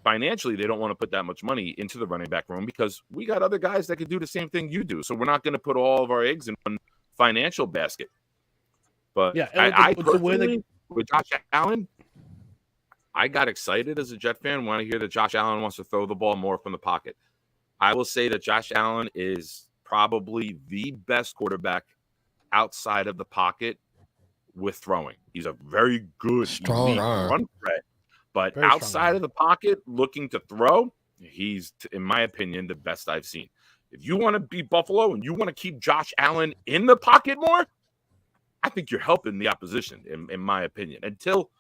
financially, they don't want to put that much money into the running back room because we got other guys that could do the same thing you do. So we're not going to put all of our eggs in one financial basket. But I personally, with Josh Allen, I got excited as a Jet fan when I hear that Josh Allen wants to throw the ball more from the pocket. I will say that Josh Allen is probably the best quarterback outside of the pocket with throwing. He's a very good strong run threat. But Very outside of the pocket, looking to throw, he's, in my opinion, the best I've seen. If you want to beat Buffalo and you want to keep Josh Allen in the pocket more, I think you're helping the opposition, in my opinion. Until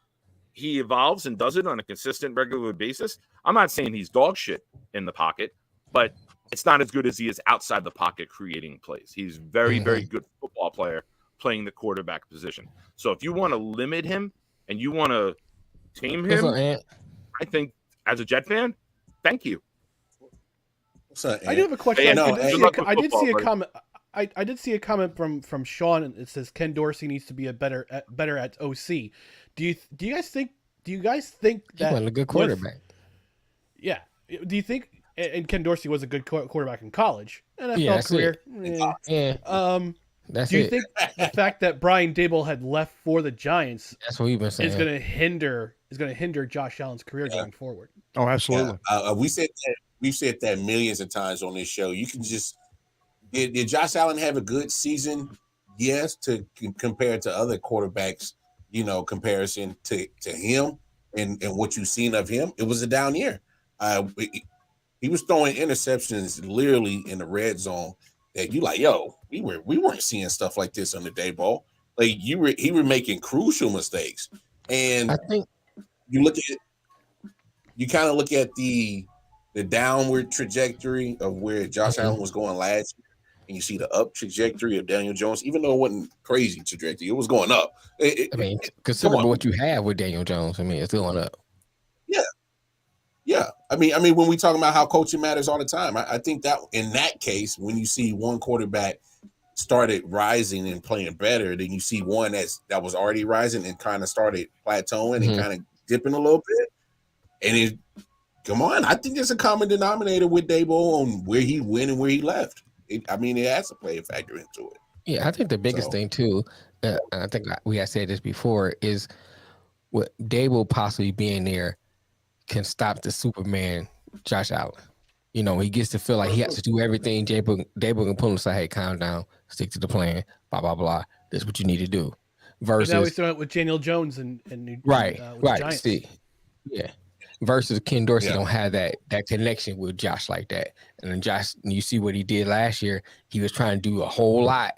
he evolves and does it on a consistent, regular basis, I'm not saying he's dog shit in the pocket, but it's not as good as he is outside the pocket creating plays. He's very, very good football player playing the quarterback position. So if you want to limit him and you want to tame him, I think as a Jet fan, thank you. I do have a question. I did see a comment. I did see a comment from Sean, and it says Ken Dorsey needs to be better at OC. Do you guys think that he wasn't a good quarterback? Do you think? And Ken Dorsey was a good quarterback in college, NFL career. Do you think the fact that Brian Daboll had left for the Giants, that's what we've been saying, is going to hinder Josh Allen's career going forward? Oh, absolutely. Yeah. We've said that millions of times on this show. You can just did Josh Allen have a good season? Yes, to compare to other quarterbacks, comparison to him and what you've seen of him, it was a down year. He was throwing interceptions literally in the red zone that you like, we weren't seeing stuff like this on the Daboll. Like he were making crucial mistakes. And I think you kind of look at the downward trajectory of where Josh Allen was going last year, and you see the up trajectory of Daniel Jones, even though it wasn't crazy trajectory, it was going up. Consider what you have with Daniel Jones. It's going up. Yeah. I mean, when we talk about how coaching matters all the time, I think that in that case, when you see one quarterback started rising and playing better, then you see one that was already rising and kind of started plateauing and kind of dipping a little bit. And I think there's a common denominator with Daboll on where he went and where he left. It has to play a factor into it. Yeah, I think the biggest thing too, I think we had said this before, is what Daboll possibly being there can stop the Superman Josh Allen. He gets to feel like he has to do everything. Daboll can pull him and say, hey, calm down, stick to the plan, blah, blah, blah. This is what you need to do. Versus now he's doing it with Daniel Jones and right. The Giants. See, yeah. Versus Ken Dorsey don't have that connection with Josh like that. And then Josh, you see what he did last year. He was trying to do a whole lot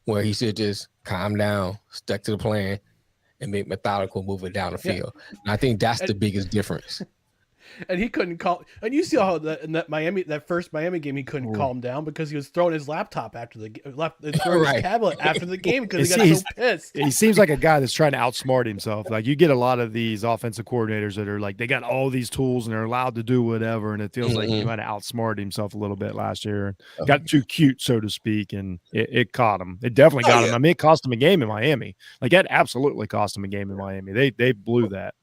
where he should just calm down, stuck to the plan, and make methodical moving down the field. And I think that's the biggest difference. And he couldn't call. And you see how in that first Miami game, he couldn't calm down because he was throwing his laptop after his tablet after the game because he got so pissed. He seems like a guy that's trying to outsmart himself. Like you get a lot of these offensive coordinators that are like they got all these tools and they're allowed to do whatever, and it feels like he might have outsmarted himself a little bit last year. Got too cute, so to speak, and it caught him. It definitely got him. It cost him a game in Miami. Like that absolutely cost him a game in Miami. They blew that.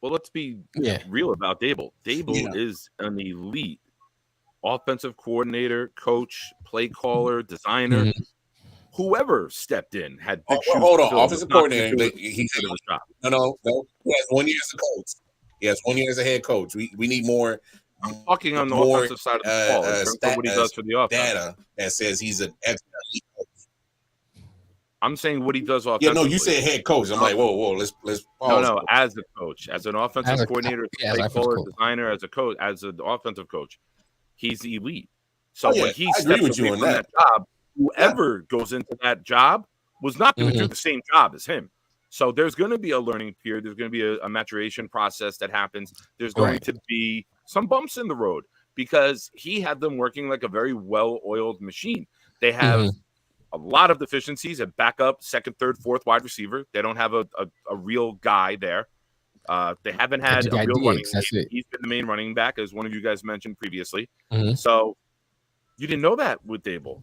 Well, let's be Yeah. real about Dable. Dable Yeah. is an elite offensive coordinator, coach, play caller, designer. Mhm. Whoever stepped in had big shoes Hold to on, fill. offensive Not to coordinator. do He's a bit of a job. no. He has 1 year as a coach. He has 1 year as a head coach. We need more. Talking on the more offensive side of the ball in terms of what he does for the offense. data that says he's an excellent coach. I'm saying what he does Yeah, offensively. no, you said head coach. I'm like, whoa, let's pause. No, as a coach, as an offensive coordinator, play caller, designer, as a coach, as an offensive coach, he's elite. So when he steps away from that job, whoever goes into that job was not going to do the same job as him. So there's going to be a learning period. There's going to be a maturation process that happens. There's going to be some bumps in the road because he had them working like a very well-oiled machine. They have a lot of deficiencies at backup, second, third, fourth wide receiver. They don't have a real guy there. They haven't had a real running back. He's been the main running back, as one of you guys mentioned previously. So you didn't know that with Dable.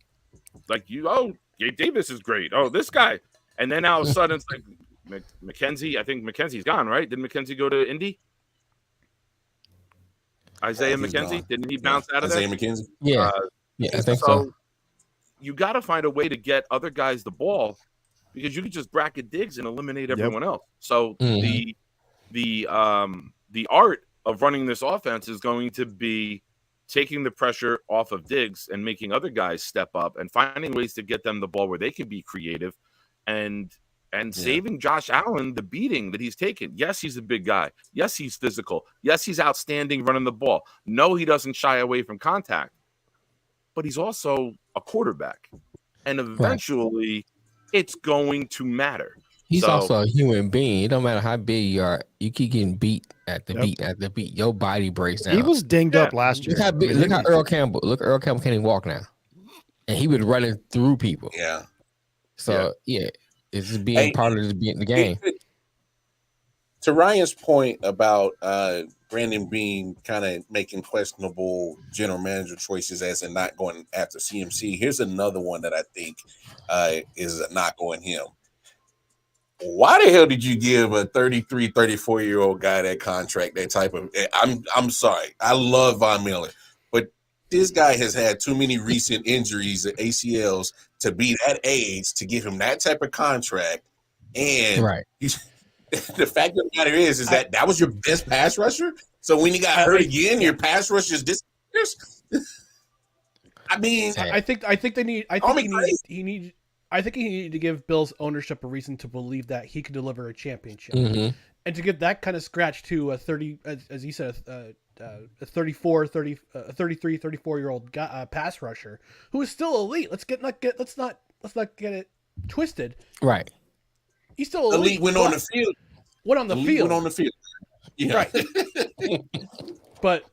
Like, Gabe Davis is great. Oh, this guy. And then all of a sudden it's like McKenzie. I think McKenzie's gone, right? Didn't McKenzie go to Indy? Isaiah McKenzie? Didn't he bounce out of there? Isaiah McKenzie? Yeah. I think so. You got to find a way to get other guys the ball because you can just bracket Diggs and eliminate everyone else. So the art of running this offense is going to be taking the pressure off of Diggs and making other guys step up and finding ways to get them the ball where they can be creative and saving Josh Allen the beating that he's taken. Yes, he's a big guy. Yes, he's physical. Yes, he's outstanding running the ball. No, he doesn't shy away from contact. But he's also a quarterback. And eventually it's going to matter. He's also a human being. It don't matter how big you are. You keep getting beat at the beat. Your body breaks down. He was dinged up last year. Look how Earl Campbell. Look, Earl Campbell can't even walk now. And he was running through people. Yeah. So, it's just being part of the game. To Ryan's point about Brandon Beane kind of making questionable general manager choices as in not going after CMC, here's another one that I think is a knock on him. Why the hell did you give a 33, 34-year-old guy that contract, that type of – I'm sorry. I love Von Miller, but this guy has had too many recent injuries at ACLs to be that age to give him that type of contract. And the fact of the matter is that was your best pass rusher. So when he got hurt again, your pass rusher disappears. I mean, I think he needed to give Bills ownership a reason to believe that he could deliver a championship, and to give that kind of scratch to a 30, as you said, a 33, 34-year-old pass rusher who is still elite. Let's not get it twisted. Right. He's still elite. Went on the field. Went on the field. Yeah. Right. But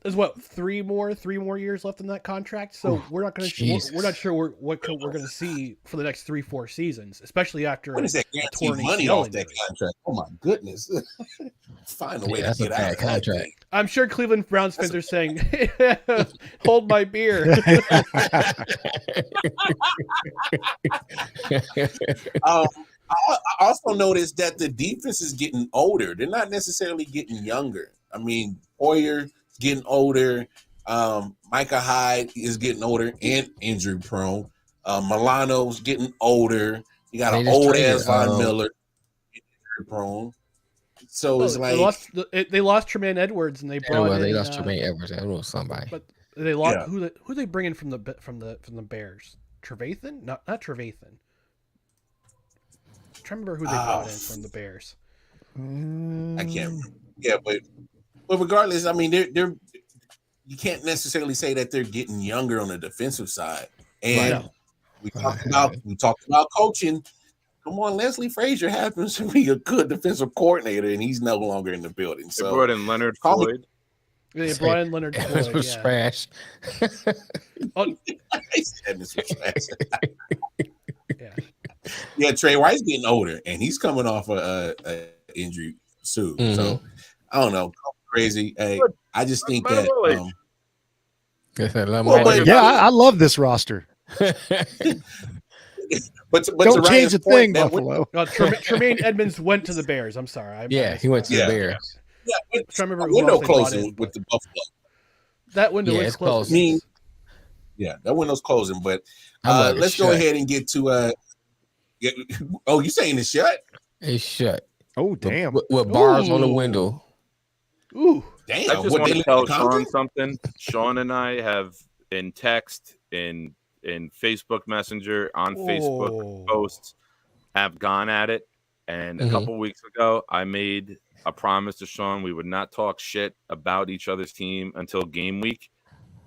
there's three more years left in that contract, so we're not going to. We're not sure what we're going to see for the next 3-4 seasons, especially after. What is that guaranteed money off that contract? Oh my goodness! Find a way to get out of that contract. I'm sure Cleveland Browns fans are saying, "Hold my beer." I also noticed that the defense is getting older. They're not necessarily getting younger. I mean, Hoyer's getting older. Micah Hyde is getting older and injury prone. Milano's getting older. You got an old ass Von Miller, injury prone. So it's like they lost Tremaine Edwards and they brought in. They lost Tremaine Edwards. That was somebody. But they lost who they bring in from the Bears? Trevathan? Not Trevathan. I'm trying to remember who they brought in from the Bears. I can't remember. Yeah, but regardless, I mean, they're you can't necessarily say that they're getting younger on the defensive side. And we talked about coaching. Come on, Leslie Frazier happens to be a good defensive coordinator, and he's no longer in the building. So they brought in Leonard Floyd. They brought in Leonard Floyd. It was trash. Yeah, Trey White's getting older, and he's coming off a injury soon. Mm-hmm. So I don't know, crazy. Hey, I just think that. I love this roster. but don't change a thing, Buffalo. Tremaine Edmonds went to the Bears. I'm sorry. He went to the Bears. I'm trying to remember a who window else they brought closing in, with the Buffalo. that window Yeah, is it's closed. closed. I mean, yeah, that window's closing. But I'm like, let's go ahead and get to oh, you saying it's shut? It's shut. Oh, damn. With bars on the Ooh. window. Ooh, Damn. I just what, want they to let tell you conquer? Sean something. Sean and I have in text, in Facebook Messenger, on Facebook posts, have gone at it. And a couple weeks ago, I made a promise to Sean we would not talk shit about each other's team until game week.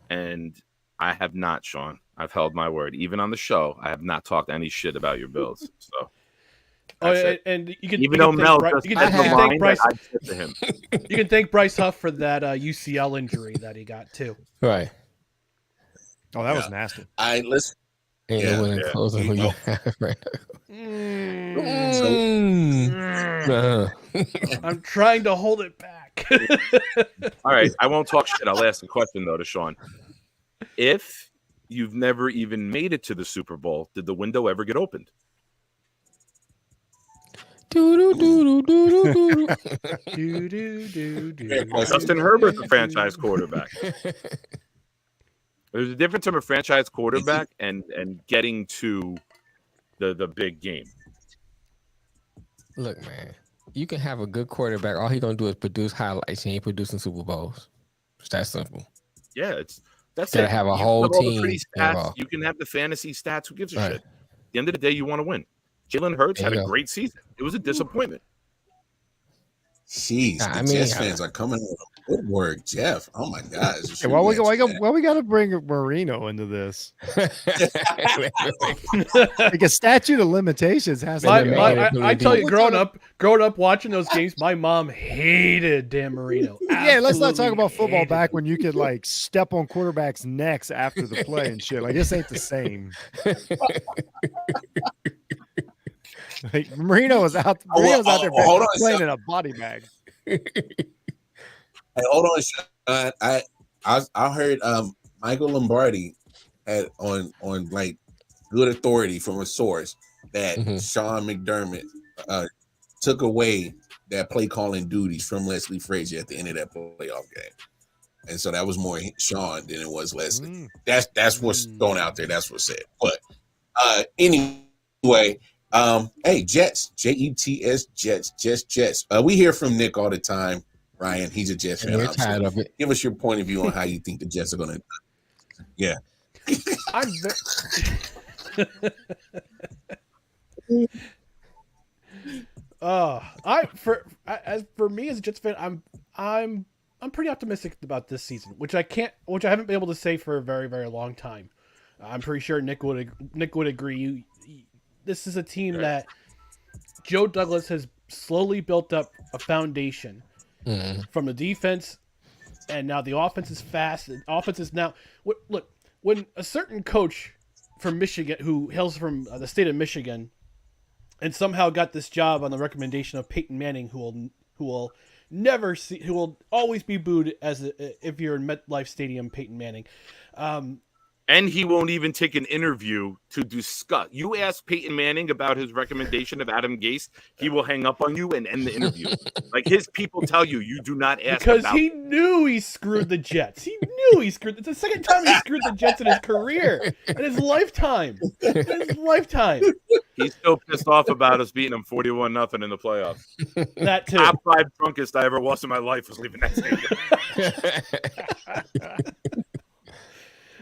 And I have not, Sean. I've held my word. Even on the show, I have not talked any shit about your Bills. So and you can even though Mel just you said can the thank line Bryce. that I said to him. You can thank Bryce Huff for that UCL injury that he got too. Right. Oh, that was nasty. Let's. Ain't Yeah, no winning yeah. closing who you have right now. I'm trying to hold it back. All right, I won't talk shit. I'll ask a question though to Sean. If you've never even made it to the Super Bowl, did the window ever get opened? Justin Herbert's a franchise quarterback. There's a difference from a franchise quarterback and getting to the big game. Look, man, you can have a good quarterback. All he gonna do is produce highlights. He ain't producing Super Bowls. It's that simple. Yeah, that's Gotta it. have a You whole can have all the team pretty stats. involved. You can have the fantasy stats. Who gives a Right. shit? At the end of the day, you want to win. Jalen Hurts There had you a go. great season. It was a disappointment. Jeez, the Jets fans are coming with a good word, Jeff. Oh my gosh! Hey, why we got to bring Marino into this? Like a statute of limitations has to be. I tell you, growing up watching those games, my mom hated Dan Marino. Yeah, let's not talk about football back when you could like step on quarterbacks' necks after the play and shit. Like this ain't the same. Like Marino was out there playing in a body bag. Hey, hold on, Sean. I heard Michael Lombardi had on like good authority from a source that Sean McDermott took away that play calling duties from Leslie Frazier at the end of that playoff game. And so that was more Sean than it was Leslie. That's what's thrown out there. That's what's said. But anyway, hey, Jets, Jets, Jets. We hear from Nick all the time. Ryan, he's a Jets fan. We're tired of it. Give us your point of view on how you think the Jets are going to. Yeah. For me as a Jets fan, I'm pretty optimistic about this season, which I haven't been able to say for a very, very long time. I'm pretty sure Nick would agree. This is a team that Joe Douglas has slowly built up a foundation from the defense, and now the offense is fast. The offense is now look when a certain coach from Michigan who hails from the state of Michigan and somehow got this job on the recommendation of Peyton Manning, who will always be booed if you're in MetLife Stadium, Peyton Manning. And he won't even take an interview to discuss. You ask Peyton Manning about his recommendation of Adam Gase, he will hang up on you and end the interview. Like his people tell you, you do not ask because he knew he screwed the Jets. He knew he screwed. It's the second time he screwed the Jets in his career, in his lifetime. He's still pissed off about us beating him 41-0 in the playoffs. That too. Top 5 drunkest I ever was in my life was leaving that stadium.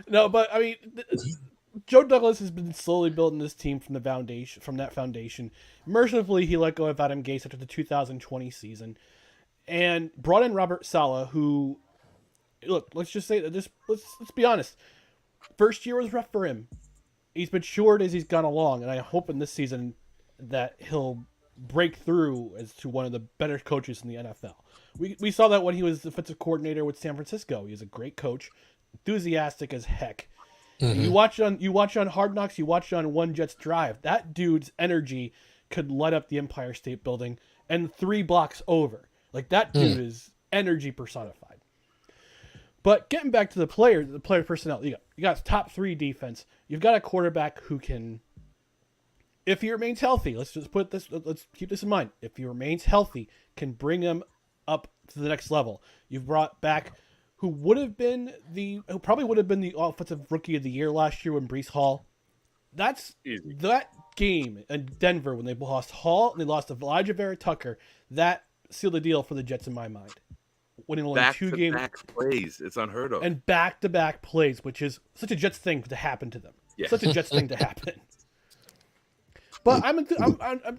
No, but I mean, Joe Douglas has been slowly building this team from that foundation. Mercifully, he let go of Adam Gase after the 2020 season, and brought in Robert Saleh, who, look, let's just say that let's be honest. First year was rough for him. He's matured as he's gone along, and I hope in this season that he'll break through as to one of the better coaches in the NFL. We saw that when he was defensive coordinator with San Francisco. He was a great coach. Enthusiastic as heck. You watch on Hard Knocks, you watch on One Jets Drive. That dude's energy could light up the Empire State Building and 3 blocks over. Like that dude is energy personified. But getting back to the player personnel, you got top 3 defense. You've got a quarterback who can, if he remains healthy, let's keep this in mind. If he remains healthy, can bring him up to the next level. You've brought back who probably would have been the offensive rookie of the year last year when Breece Hall. That's Easy. that game in Denver when they lost Hall and they lost Elijah Vera Tucker. That sealed the deal for the Jets in my mind. Winning only 2 games plays, it's unheard of. and back-to-back plays, which is such a Jets thing to happen to them. Yeah. Such a Jets thing to happen. But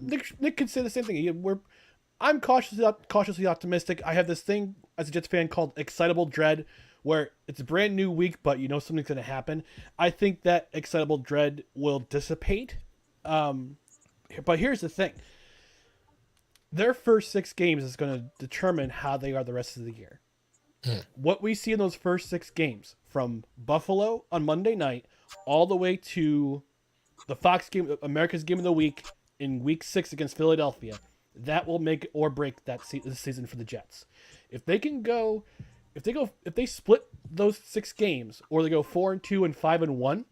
Nick could say the same thing. I'm cautiously optimistic. I have this thing as a Jets fan called excitable dread, where it's a brand new week, but you know something's going to happen. I think that excitable dread will dissipate. But here's the thing. Their first 6 games is going to determine how they are the rest of the year. What we see in those first 6 games, from Buffalo on Monday night all the way to the Fox game, America's Game of the Week in Week 6 against Philadelphia, that will make or break this season for the Jets. If they split those 6 games, or they go 4-2 and 5-1,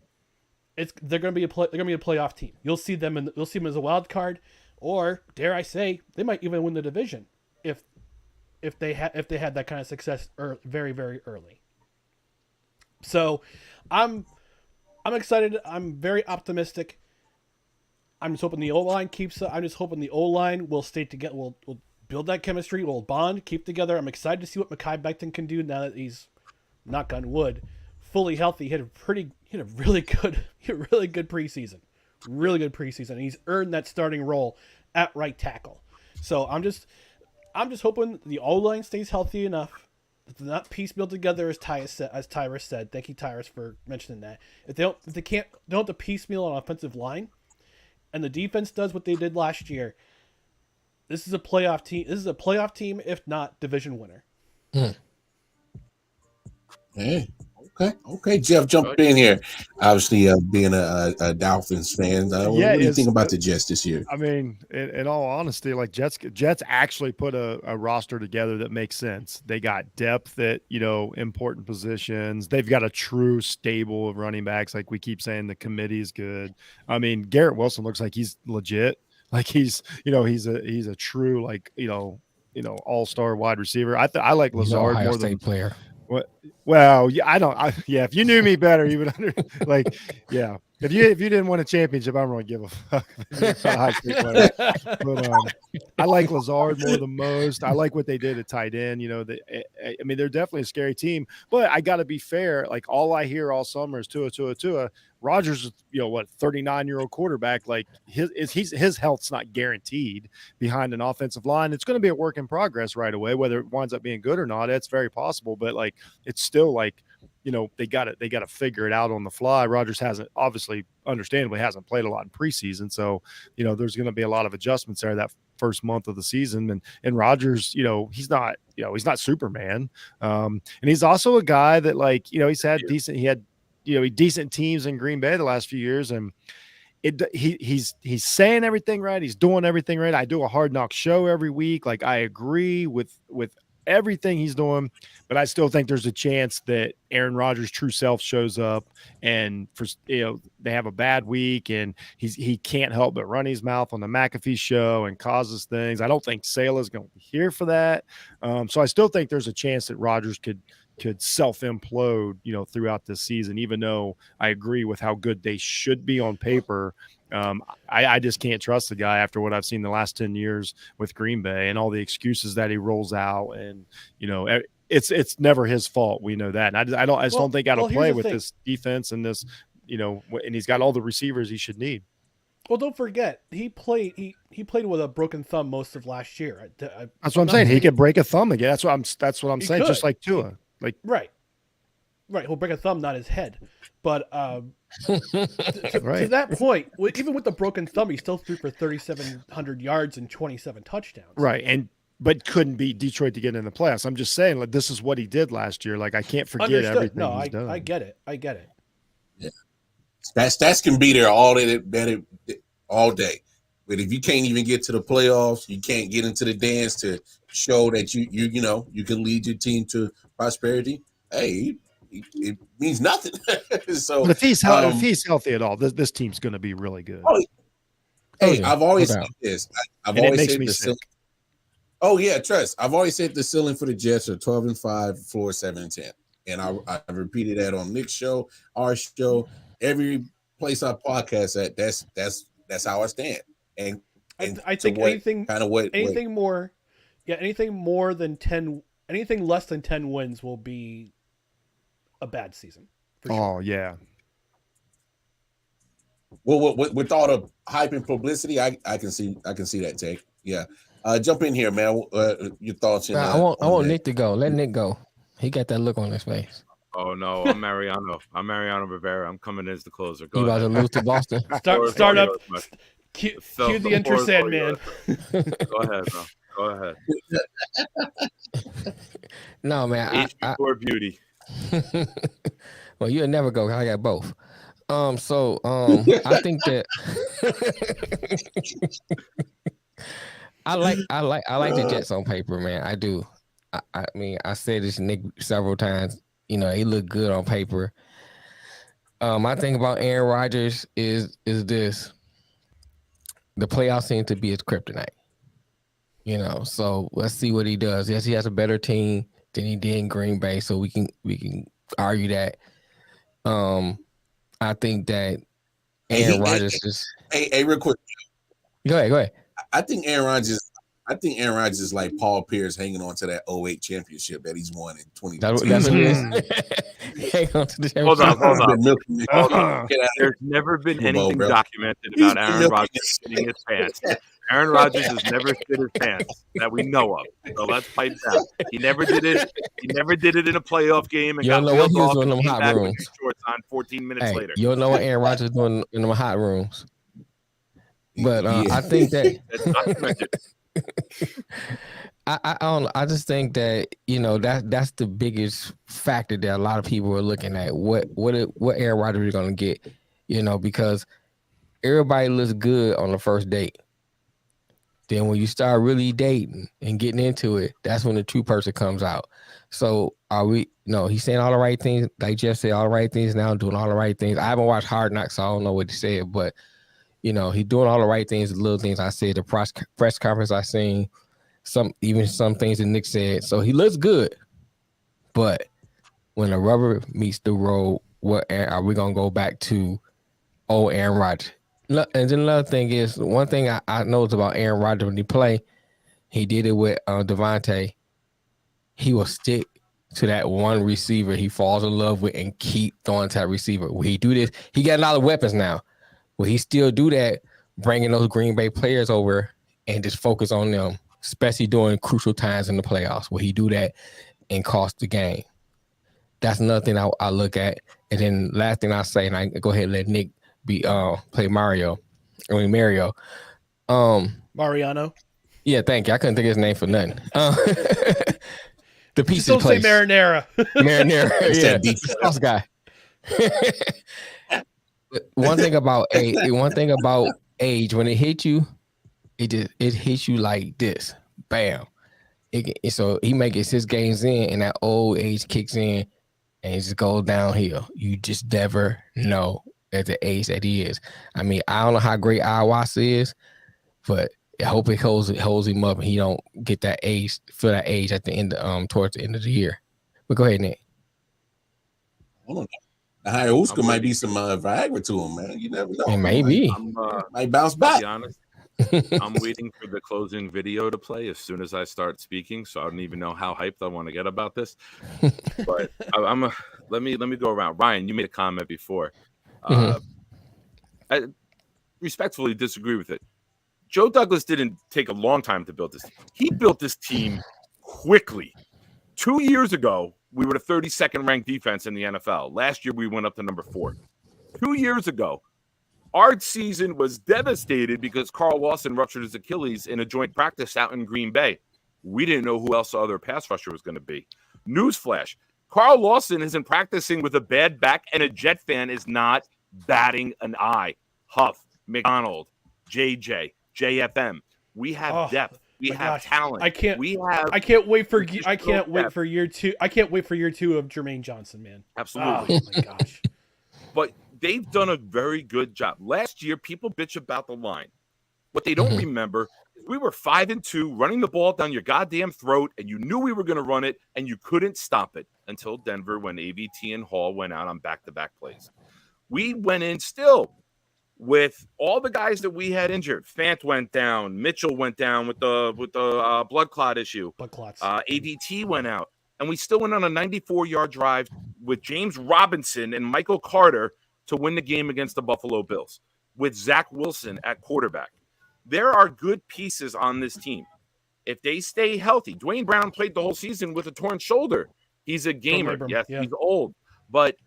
they're going to be a playoff team. You'll see them as a wild card, or dare I say, they might even win the division if they had that kind of success very, very early. So, I'm excited. I'm very optimistic. I'm just hoping the O-line will stay together. We'll build that chemistry. We'll bond, keep together. I'm excited to see what Mekhi Becton can do now that he's, knock on wood, fully healthy. He had a really good preseason. Really good preseason. And he's earned that starting role at right tackle. So I'm just hoping the O-line stays healthy enough to not piecemeal together, as Tyrus said. Thank you, Tyrus, for mentioning that. If they don't have to piecemeal on offensive line, and the defense does what they did last year, this is a playoff team. This is a playoff team, if not division winner. Hey, okay. Jeff, jump in here. Obviously, being a Dolphins fan, what do you think about the Jets this year? I mean, in all honesty, like Jets actually put a roster together that makes sense. They got depth at important positions. They've got a true stable of running backs. Like we keep saying, the committee is good. I mean, Garrett Wilson looks like he's legit. Like he's a true all-star wide receiver. I like Lazard Ohio more State than player. What? Well, yeah, if you knew me better, you would yeah. If you didn't win a championship, I'm going to give a fuck. But I like Lazard more than most. I like what they did at tight end. They're definitely a scary team. But I got to be fair. Like all I hear all summer is Tua. Rodgers is 39-year-old quarterback. Like his health's not guaranteed behind an offensive line. It's going to be a work in progress right away. Whether it winds up being good or not, it's very possible. But like it's still like. They got to figure it out on the fly. Rodgers understandably hasn't played a lot in preseason. So, there's going to be a lot of adjustments there that first month of the season. And Rodgers, he's not Superman. And he's also a guy that he's had decent teams in Green Bay the last few years. And he's saying everything right. He's doing everything right. I do a Hard Knock show every week. Like I agree with everything he's doing, but I still think there's a chance that Aaron Rodgers' true self shows up, and they have a bad week, and he can't help but run his mouth on the McAfee show and causes things. I don't think Salah's going to be here for that, so I still think there's a chance that Rodgers could self-implode, throughout this season. Even though I agree with how good they should be on paper. I just can't trust the guy after what I've seen the last 10 years with Green Bay and all the excuses that he rolls out. And, it's never his fault. We know that. And I just don't think out of play with this defense and this, and he's got all the receivers he should need. Well, don't forget, he played with a broken thumb most of last year. That's what I'm saying. He could break a thumb again. That's what I'm saying. Just like Tua. Right. He'll break a thumb, not his head. But to that point, even with the broken thumb, he still threw for 3,700 yards and 27 touchdowns. Right, but couldn't beat Detroit to get in the playoffs. I'm just saying, this is what he did last year. Like I can't forget everything he's done. I get it. Yeah, stats can be there all day. But if you can't even get to the playoffs, you can't get into the dance to show that you can lead your team to prosperity. Hey. It means nothing. So, but if he's healthy at all, this team's going to be really good. I've always said this. I've always said this. Oh yeah, trust. I've always said the ceiling for the Jets are 12-5, floor 7-10, and I repeated that on Nick's show, our show, every place I podcast at. That's how I stand. And I to think what anything kind of what more, anything more than 10, anything less than 10 wins will be a bad season. For sure. Oh yeah. Well, with all the hype and publicity, I can see that take. Yeah, jump in here, man. Your thoughts? I want that. Nick to go. Let Nick go. He got that look on his face. Oh no, I'm Mariano. I'm Mariano Rivera. I'm coming in as the closer. You about to lose to Boston? Start up. Cue the Enter Sandman. Go ahead, bro. Go ahead. No, man. Age before beauty. Well, you'll never go. I got both. I think that I like the Jets on paper, man. I do. I mean, I said this to Nick several times. You know, he look good on paper. My thing about Aaron Rodgers is this: the playoffs seem to be his kryptonite. You know, so let's see what he does. Yes, he has a better team than he did in Green Bay, so we can argue that. I think that Aaron Rodgers is. Hey, real quick. Go ahead. I think Aaron Rodgers is like Paul Pierce hanging on to that 08 championship that he's won in 2020. That's what it is. Hang on to the championship. Hold on. There's never been anything documented about Aaron Rodgers sitting his pants. Aaron Rodgers has never shit his pants that we know of. So let's pipe down. He never did it. He never did it in a playoff game. And you don't know what he was doing in them hot rooms. Shorts on 14 minutes later. You don't know what Aaron Rodgers doing in them hot rooms. But I think that that's documented. I don't know. I just think that, you know, that's the biggest factor that a lot of people are looking at. What Aaron Rodgers is going to get, you know, because everybody looks good on the first date. Then when you start really dating and getting into it, that's when the true person comes out. So are we? No, he's saying all the right things. Like Jeff said, all the right things now, doing all the right things. I haven't watched Hard Knocks, so I don't know what he said, but you know, he's doing all the right things, the little things I said, the press conference I seen, some things that Nick said. So he looks good. But when the rubber meets the road, what are we gonna go back to old Aaron Rodgers? And then another thing is, one thing I noticed about Aaron Rodgers when he play, he did it with Devontae. He will stick to that one receiver he falls in love with and keep throwing to that receiver. Will he do this? He got a lot of weapons now. Will he still do that, bringing those Green Bay players over and just focus on them, especially during crucial times in the playoffs? Will he do that and cost the game? That's another thing I look at. And then last thing I say, and I go ahead and let Nick play Mario. Mariano. Yeah, thank you. I couldn't think of his name for nothing. The piece don't say marinara. Marinara. Yeah, the sauce guy. One thing about age, when it hits you, it hits you like this, bam. So he makes it 6 games in, and that old age kicks in, and it just goes downhill. You just never know at the age that he is. I mean, I don't know how great I.O.W is, but I hope it holds him up, and he don't get that age, feel that age at the end, towards the end of the year. But go ahead, Nick. I don't know. The ayahuasca might be some Viagra to him, man. You never know. Maybe. Might bounce back. To be honest, I'm waiting for the closing video to play as soon as I start speaking, so I don't even know how hyped I want to get about this. But let me go around. Ryan, you made a comment before. I respectfully disagree with it. Joe Douglas didn't take a long time to build this. He built this team quickly. 2 years ago, we were the 32nd ranked defense in the NFL. Last year, we went up to number 4. 2 years ago, our season was devastated because Carl Lawson ruptured his Achilles in a joint practice out in Green Bay. We didn't know who else the other pass rusher was going to be. Newsflash, Carl Lawson isn't practicing with a bad back, and a Jet fan is not batting an eye. Huff, McDonald, JJ, JFM. We have depth. We have talent. I can't wait for year 2. I can't wait for year 2 of Jermaine Johnson, man. Absolutely. Oh my gosh. But they've done a very good job. Last year, people bitch about the line. What they don't remember is We were 5-2, running the ball down your goddamn throat, and you knew we were going to run it, and you couldn't stop it until Denver when AVT and Hall went out on back-to-back plays. We went in still with all the guys that we had injured. Fant went down. Mitchell went down with the blood clot issue. Blood clots. AVT went out. And we still went on a 94-yard drive with James Robinson and Michael Carter to win the game against the Buffalo Bills with Zach Wilson at quarterback. There are good pieces on this team. If they stay healthy, Dwayne Brown played the whole season with a torn shoulder. He's a gamer. Yes, yeah. He's old. But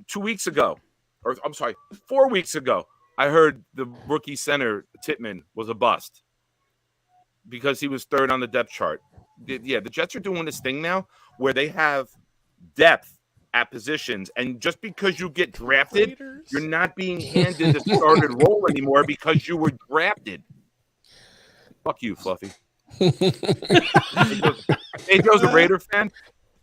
4 weeks ago, I heard the rookie center, Tittman, was a bust because he was third on the depth chart. Yeah, the Jets are doing this thing now where they have depth at positions, and just because you get drafted, you're not being handed the started role anymore because you were drafted. Fuck you, Fluffy. Joe's a Raider fan,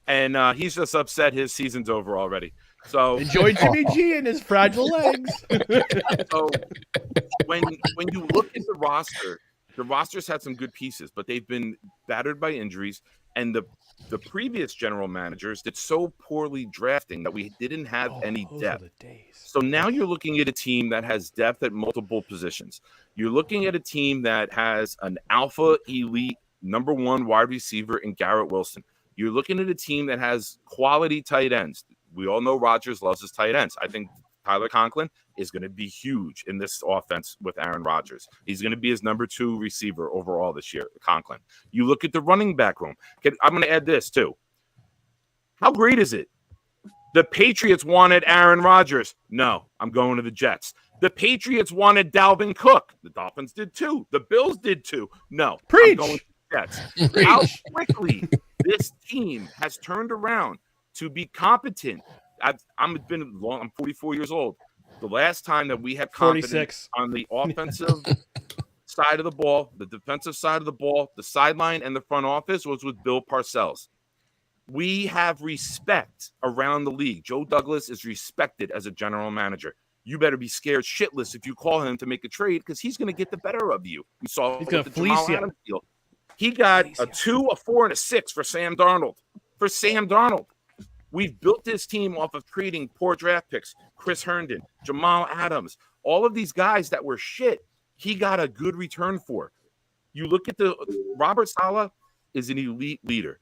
and he's just upset his season's over already. So enjoy Jimmy G and his fragile legs. So when you look at the roster's had some good pieces, but they've been battered by injuries, and the previous general managers did so poorly drafting that we didn't have any depth. So now you're looking at a team that has depth at multiple positions. You're looking at a team that has an alpha elite number one wide receiver in Garrett Wilson. You're looking at a team that has quality tight ends. We all know Rodgers loves his tight ends. I think Tyler Conklin is going to be huge in this offense with Aaron Rodgers. He's going to be his number 2 receiver overall this year, Conklin. You look at the running back room. I'm going to add this too. How great is it? The Patriots wanted Aaron Rodgers. No, I'm going to the Jets. The Patriots wanted Dalvin Cook. The Dolphins did too. The Bills did too. No, Preach. I'm going to the Jets. How quickly this team has turned around to be competent. I'm 44 years old. The last time that we had competence on the offensive side of the ball, the defensive side of the ball, the sideline, and the front office was with Bill Parcells. We have respect around the league. Joe Douglas is respected as a general manager. You better be scared shitless if you call him to make a trade because he's going to get the better of you. We saw he's going the to fleece you. Deal. He got a 2, a 4, and a 6 for Sam Darnold. We've built this team off of trading poor draft picks. Chris Herndon, Jamal Adams, all of these guys that were shit, he got a good return for. You look at Robert Saleh is an elite leader.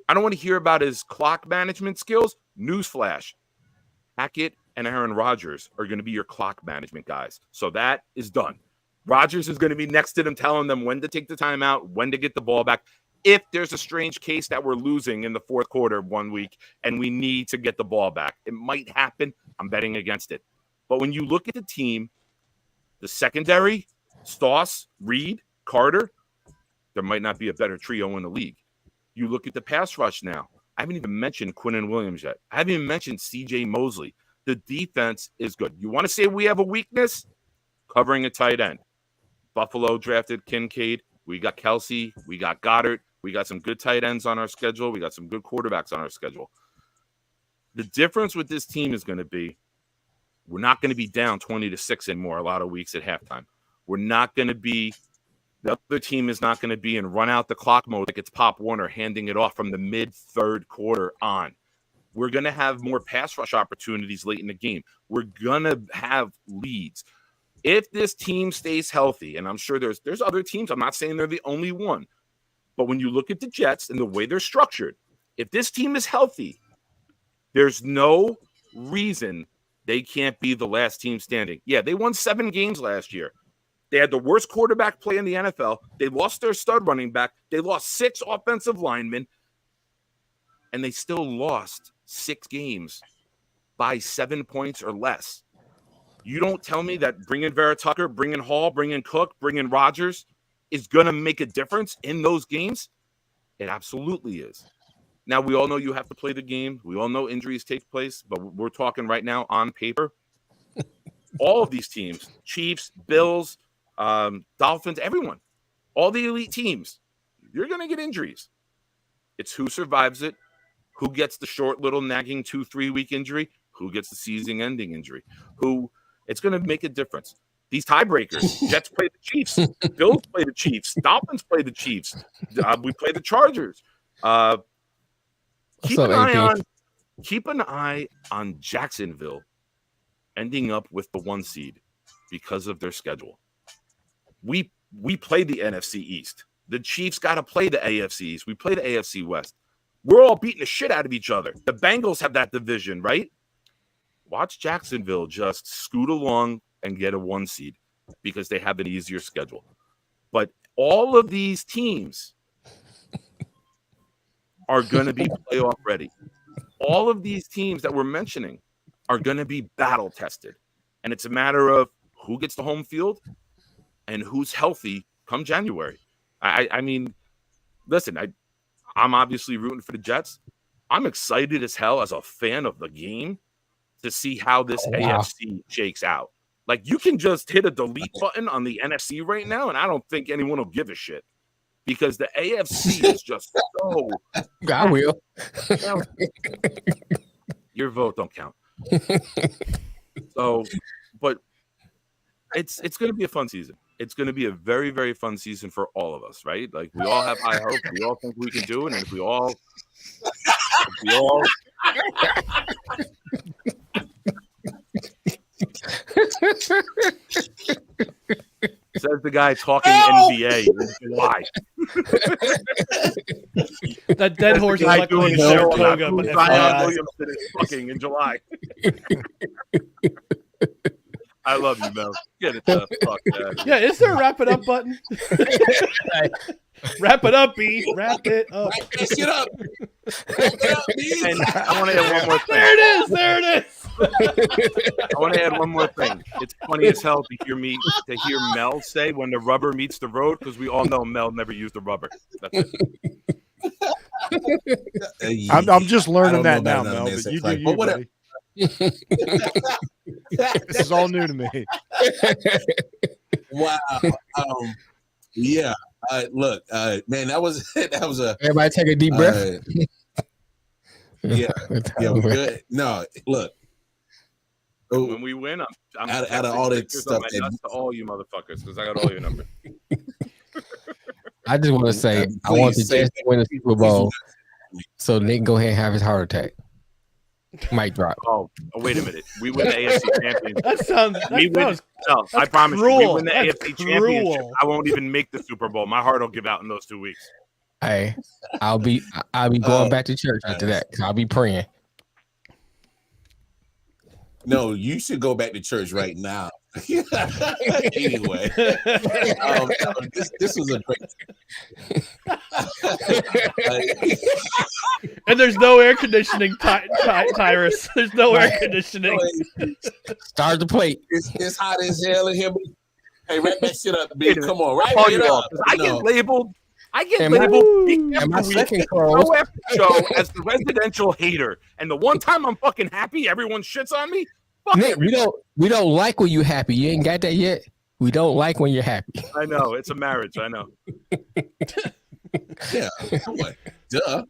I don't want to hear about his clock management skills. Newsflash. Hackett and Aaron Rodgers are going to be your clock management guys. So that is done. Rodgers is going to be next to them telling them when to take the timeout, when to get the ball back. If there's a strange case that we're losing in the fourth quarter 1 week and we need to get the ball back, it might happen. I'm betting against it. But when you look at the team, the secondary, Stoss, Reed, Carter, there might not be a better trio in the league. You look at the pass rush now. I haven't even mentioned Quinnen Williams yet. I haven't even mentioned C.J. Mosley. The defense is good. You want to say we have a weakness? Covering a tight end. Buffalo drafted Kincaid. We got Kelsey. We got Goddard. We got some good tight ends on our schedule. We got some good quarterbacks on our schedule. The difference with this team is going to be we're not going to be down 20-6 anymore a lot of weeks at halftime. We're not going to be – the other team is not going to be in run-out-the-clock mode like it's Pop Warner handing it off from the mid-third quarter on. We're going to have more pass rush opportunities late in the game. We're going to have leads. If this team stays healthy, and I'm sure there's other teams, I'm not saying they're the only one, but when you look at the Jets and the way they're structured, if this team is healthy, there's no reason they can't be the last team standing. Yeah, they won 7 games last year. They had the worst quarterback play in the NFL. They lost their stud running back. They lost 6 offensive linemen, and they still lost 6 games by 7 points or less. You don't tell me that bringing Vera Tucker, bringing Hall, bringing Cook, bringing Rodgers is going to make a difference in those games? It absolutely is. Now, we all know you have to play the game. We all know injuries take place, but we're talking right now on paper. All of these teams, Chiefs, Bills, Dolphins, everyone, all the elite teams, you're going to get injuries. It's who survives it, who gets the short little nagging 2-3 week injury, who gets the season-ending injury, it's going to make a difference. These tiebreakers. Jets play the Chiefs. Bills play the Chiefs. Dolphins play the Chiefs. We play the Chargers. Keep an eye on Jacksonville ending up with the 1 seed because of their schedule. We play the NFC East. The Chiefs got to play the AFC East. We play the AFC West. We're all beating the shit out of each other. The Bengals have that division, right? Watch Jacksonville just scoot along and get a 1 seed because they have an easier schedule. But all of these teams are going to be playoff ready. All of these teams that we're mentioning are going to be battle tested. And it's a matter of who gets the home field and who's healthy come January. I mean, listen, I'm obviously rooting for the Jets. I'm excited as hell as a fan of the game to see how this AFC shakes out. Like, you can just hit a delete button on the NFC right now, and I don't think anyone will give a shit because the AFC is just so. I will. Your vote don't count. So, but it's going to be a fun season. It's going to be a very, very fun season for all of us, right? Like, we all have high hopes. We all think we can do it, and if we all says the guy talking NBA in July. That dead horse is like doing Saratoga, but Zion Williamson is fucking in July. I love you, Mel. Get it the fuck out. Yeah, is there a wrap it up button? Wrap it up, B. Wrap it up. Wrap that shit up. Wrap it up, B. And I want to add one more thing. There it is. There it is. I want to add one more thing. It's funny as hell to hear Mel say when the rubber meets the road, because we all know Mel never used the rubber. That's it. I'm just learning that now, Mel. But you do you, buddy. This is all new to me. Wow. Yeah. Look, man, that was a. Everybody take a deep breath. Yeah, we're good. No, look. When we win, I'm out of all that stuff, to all you motherfuckers, because I got all your numbers. I just want to say, I want the Jets to win the Super Bowl, so Nick can go ahead and have his heart attack. Mic drop. Oh, wait a minute. We win the AFC championship. That sounds. I promise cruel. you, we win the That's AFC cruel. championship. I won't even make the Super Bowl. My heart will give out in those 2 weeks. Hey, I'll be going back to church after that. I'll be praying. No, you should go back to church right now. Anyway, this was a great. And there's no air conditioning, Tyrus. There's no air conditioning. Start the plate. It's hot as hell in here. Hey, wrap that shit up, B. Come on, right? I get labeled. Am I second show after show as the residential hater, and the one time I'm fucking happy, everyone shits on me. Nick, we don't like when you're happy. You ain't got that yet. We don't like when you're happy. I know it's a marriage. I know. Yeah, duh.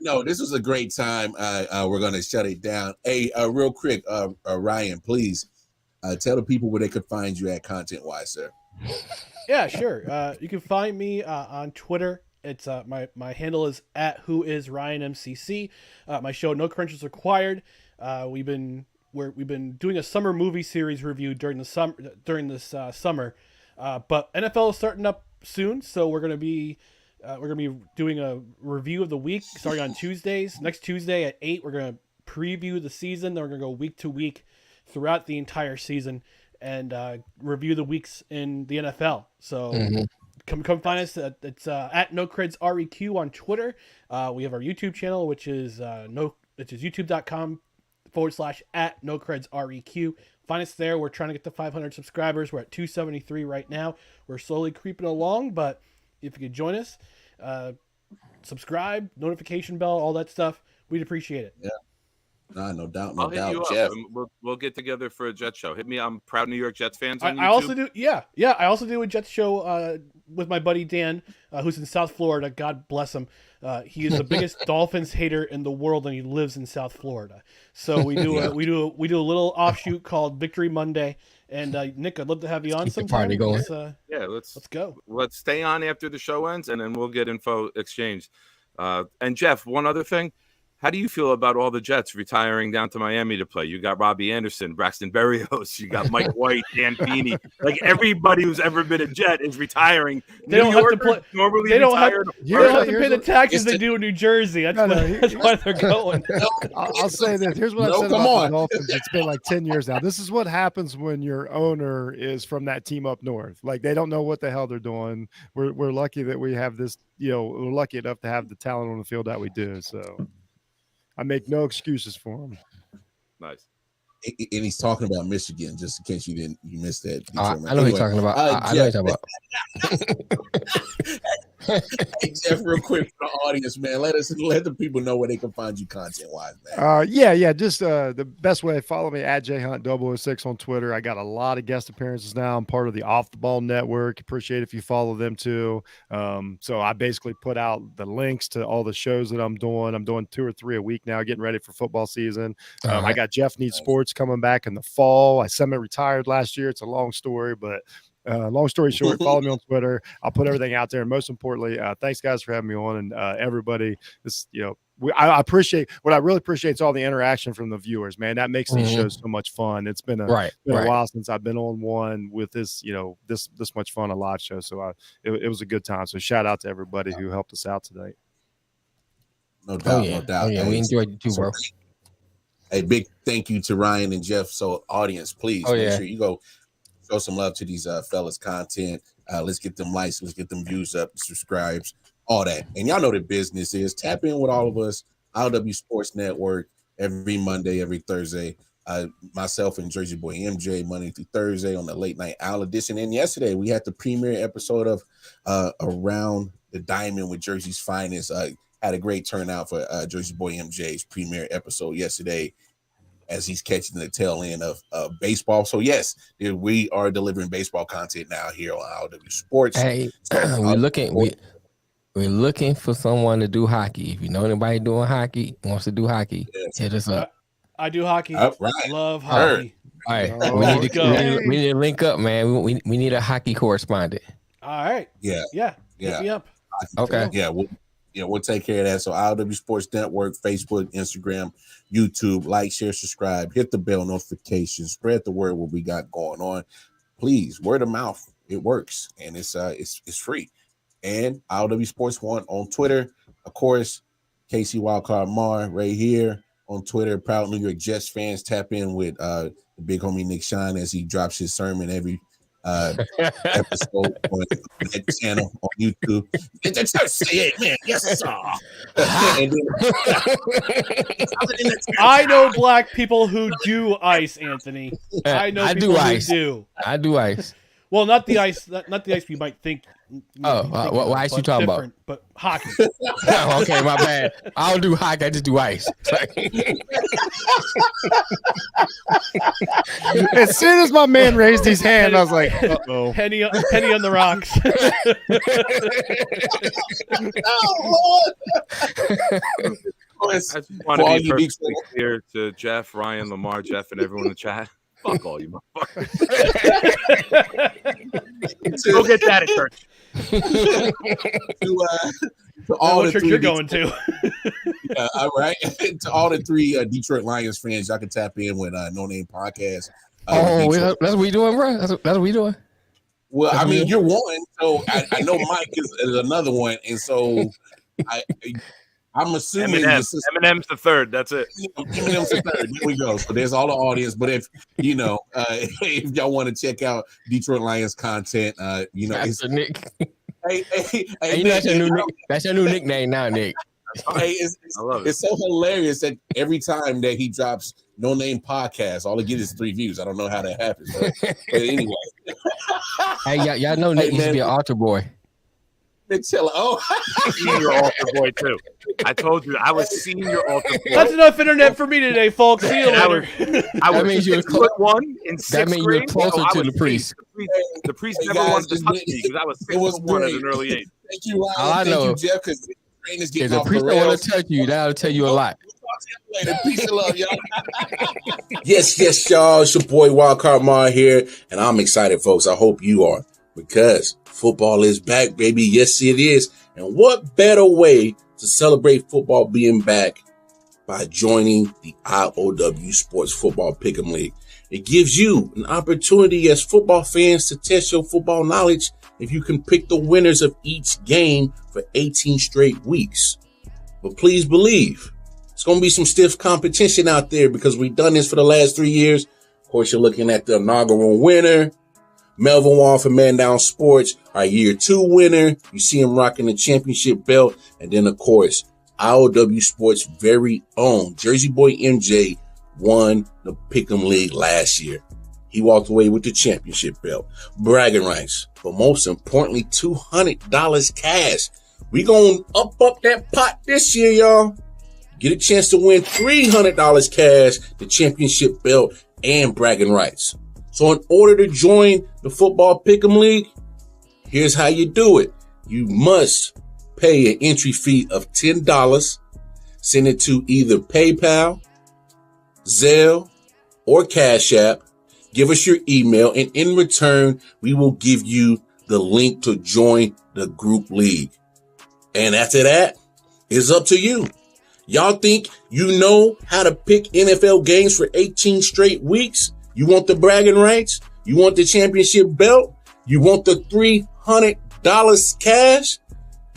No, this was a great time. We're gonna shut it down. Hey, real quick, Ryan, please tell the people where they could find you at content-wise, sir. Yeah, sure. You can find me on Twitter. It's my handle is @whoisRyanMCC. My show No Crunches Required. We've been doing a summer movie series review during this summer, but NFL is starting up soon, so we're gonna be doing a review of the week starting on Tuesdays. Next Tuesday at 8, we're gonna preview the season. Then we're gonna go week to week throughout the entire season and review the weeks in the NFL. So come find us. It's at NoCredsREQ on Twitter. We have our YouTube channel, which is youtube.com/@NoCredsREQ. Find us there. We're trying to get to 500 subscribers. We're at 273 right now. We're slowly creeping along, but if you could join us, subscribe, notification bell, all that stuff, we'd appreciate it. Yeah. No doubt, I'll hit you Jeff. up. We'll get together for a Jets show. Hit me. I'm proud New York Jets fans on YouTube. I also do. Yeah. I also do a Jets show with my buddy Dan, who's in South Florida. God bless him. He is the biggest Dolphins hater in the world, and he lives in South Florida. So we do a little offshoot called Victory Monday, And Nick, I'd love to have you on Keep the sometime. party going. Let's go. Let's stay on after the show ends, and then we'll get info exchanged. And Jeff, one other thing. How do you feel about all the Jets retiring down to Miami to play? You got Robbie Anderson, Braxton Berrios, you got Mike White, Dan Feeney. Like everybody who's ever been a Jet is retiring. They don't have to play. Normally they don't have to pay the taxes they do in New Jersey. That's why they're going. I'll say this. Here's what I've said about the Dolphins. It's been like 10 years now. This is what happens when your owner is from that team up north. Like they don't know what the hell they're doing. We're lucky that we have this. We're lucky enough to have the talent on the field that we do. So. I make no excuses for him. Nice. And he's talking about Michigan, just in case you missed that. I know he's talking about. I know he's talking about. Hey, Jeff, real quick for the audience, man. Let the people know where they can find you content wise, man. Yeah. Just the best way, follow me at jhunt006 on Twitter. I got a lot of guest appearances now. I'm part of the Off the Ball Network. Appreciate if you follow them too. So I basically put out the links to all the shows that I'm doing. I'm doing 2 or 3 a week now, getting ready for football season. Right. I got Jeff Needs Sports coming back in the fall. I semi-retired last year. It's a long story, but long story short, follow me on Twitter. I'll put everything out there. And most importantly, thanks guys for having me on. And everybody, I appreciate what I really appreciate is all the interaction from the viewers, man. That makes these shows so much fun. It's been a while since I've been on one with this, this much fun, a live show. So it was a good time. So shout out to everybody who helped us out today. No doubt, no doubt. Yeah, we enjoyed it too, bro. A big thank you to Ryan and Jeff. So audience, please make sure you go show some love to these fellas content. Let's get them likes, let's get them views up, subscribes, all that. And y'all know the business is tap in with all of us, I.O.W Sports Network, every Monday, every Thursday. Myself and Jersey Boy MJ, Monday through Thursday on the Late Night Owl edition. And yesterday we had the premiere episode of Around the Diamond with Jersey's Finest. Had a great turnout for Jersey Boy MJ's premiere episode yesterday, as he's catching the tail end of baseball. So yes, we are delivering baseball content now here on I.O.W Sports. Hey, we're looking for someone to do hockey. If you know anybody doing hockey, wants to do hockey, hit us up. I do hockey. Right. Love hockey. All right, we need to link up, man. We need a hockey correspondent. All right. Yeah. Hit me up. Okay. We'll take care of that. So I.O.W Sports Network, Facebook, Instagram, YouTube, like, share, subscribe, hit the bell notification, spread the word what we got going on. Please, word of mouth, it works, and it's free. And I.O.W Sports 1 on Twitter, of course. KC Wildcard Mar right here on Twitter. Proud New York Jets fans, tap in with the big homie Nick Shine as he drops his sermon every episode on that channel on YouTube. Yes, sir. I know black people who do ice, Anthony. I know people who do. I do ice. Well, not the ice you might think. What ice you talking about? But hockey. Okay, my bad. I don't do hockey. I just do ice. As soon as my man raised his hand, I was like, "Uh-oh." Penny on the rocks. I just want to be perfectly clear to Jeff, Ryan, Lamar, Jeff, and everyone in the chat. Fuck all you motherfuckers. Go get that at church. To all the church you're going to. All right. To all the 3 Detroit Lions fans, y'all can tap in with No Name Podcast. That's what we doing, bro. That's what we doing. Well, I mean, you're one, so I know Mike is another one, and so I'm assuming Eminem's the third. That's it. Eminem's the third. There we go. So there's all the audience. But if if y'all want to check out Detroit Lions content, that's Nick. Hey, Nick, that's your new nickname now, Nick. Hey, I love it. It's so hilarious that every time that he drops No Name Podcast, all he gets is 3 views. I don't know how that happens, but anyway. Hey, y'all know Nick used to be an altar boy. Senior altar boy too. I told you I was senior altar boy. That's enough internet for me today, folks. See you later. I was 6'1" in 6th grade. That means you're closer to the priest. The priest never wanted to touch me because I was 6'1" at an early age. Thank you, Ryan. I know. Thank you, Jeff, because the train is getting if the off priest the don't want rails. to touch you, that'll tell you a lot. Later. Peace and love, y'all. Yes, y'all. It's your boy Wildcard Mar here, and I'm excited, folks. I hope you are, because football is back, baby. Yes, it is. And what better way to celebrate football being back by joining the I.O.W. Sports Football Pick'em League. It gives you an opportunity as football fans to test your football knowledge if you can pick the winners of each game for 18 straight weeks. But please believe, it's going to be some stiff competition out there because we've done this for the last 3 years. Of course, you're looking at the inaugural winner, Melvin Wall from Man Down Sports, our year 2 winner. You see him rocking the championship belt. And then, of course, I.O.W. Sports' very own Jersey Boy MJ won the Pick'em League last year. He walked away with the championship belt, bragging rights, but most importantly, $200 cash. We gonna up that pot this year, y'all. Get a chance to win $300 cash, the championship belt, and bragging rights. So in order to join the Football Pick'em League, here's how you do it. You must pay an entry fee of $10. Send it to either PayPal, Zelle, or Cash App. Give us your email, and in return, we will give you the link to join the group league. And after that, it's up to you. Y'all think you know how to pick NFL games for 18 straight weeks? You want the bragging rights? You want the championship belt? You want the $300 cash?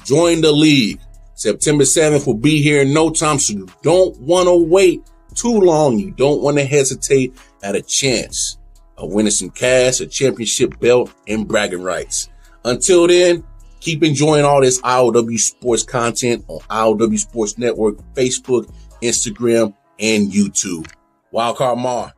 Join the league. September 7th will be here in no time, so you don't want to wait too long. You don't want to hesitate at a chance of winning some cash, a championship belt, and bragging rights. Until then, keep enjoying all this I.O.W. Sports content on I.O.W. Sports Network, Facebook, Instagram, and YouTube. Wildcard Mar,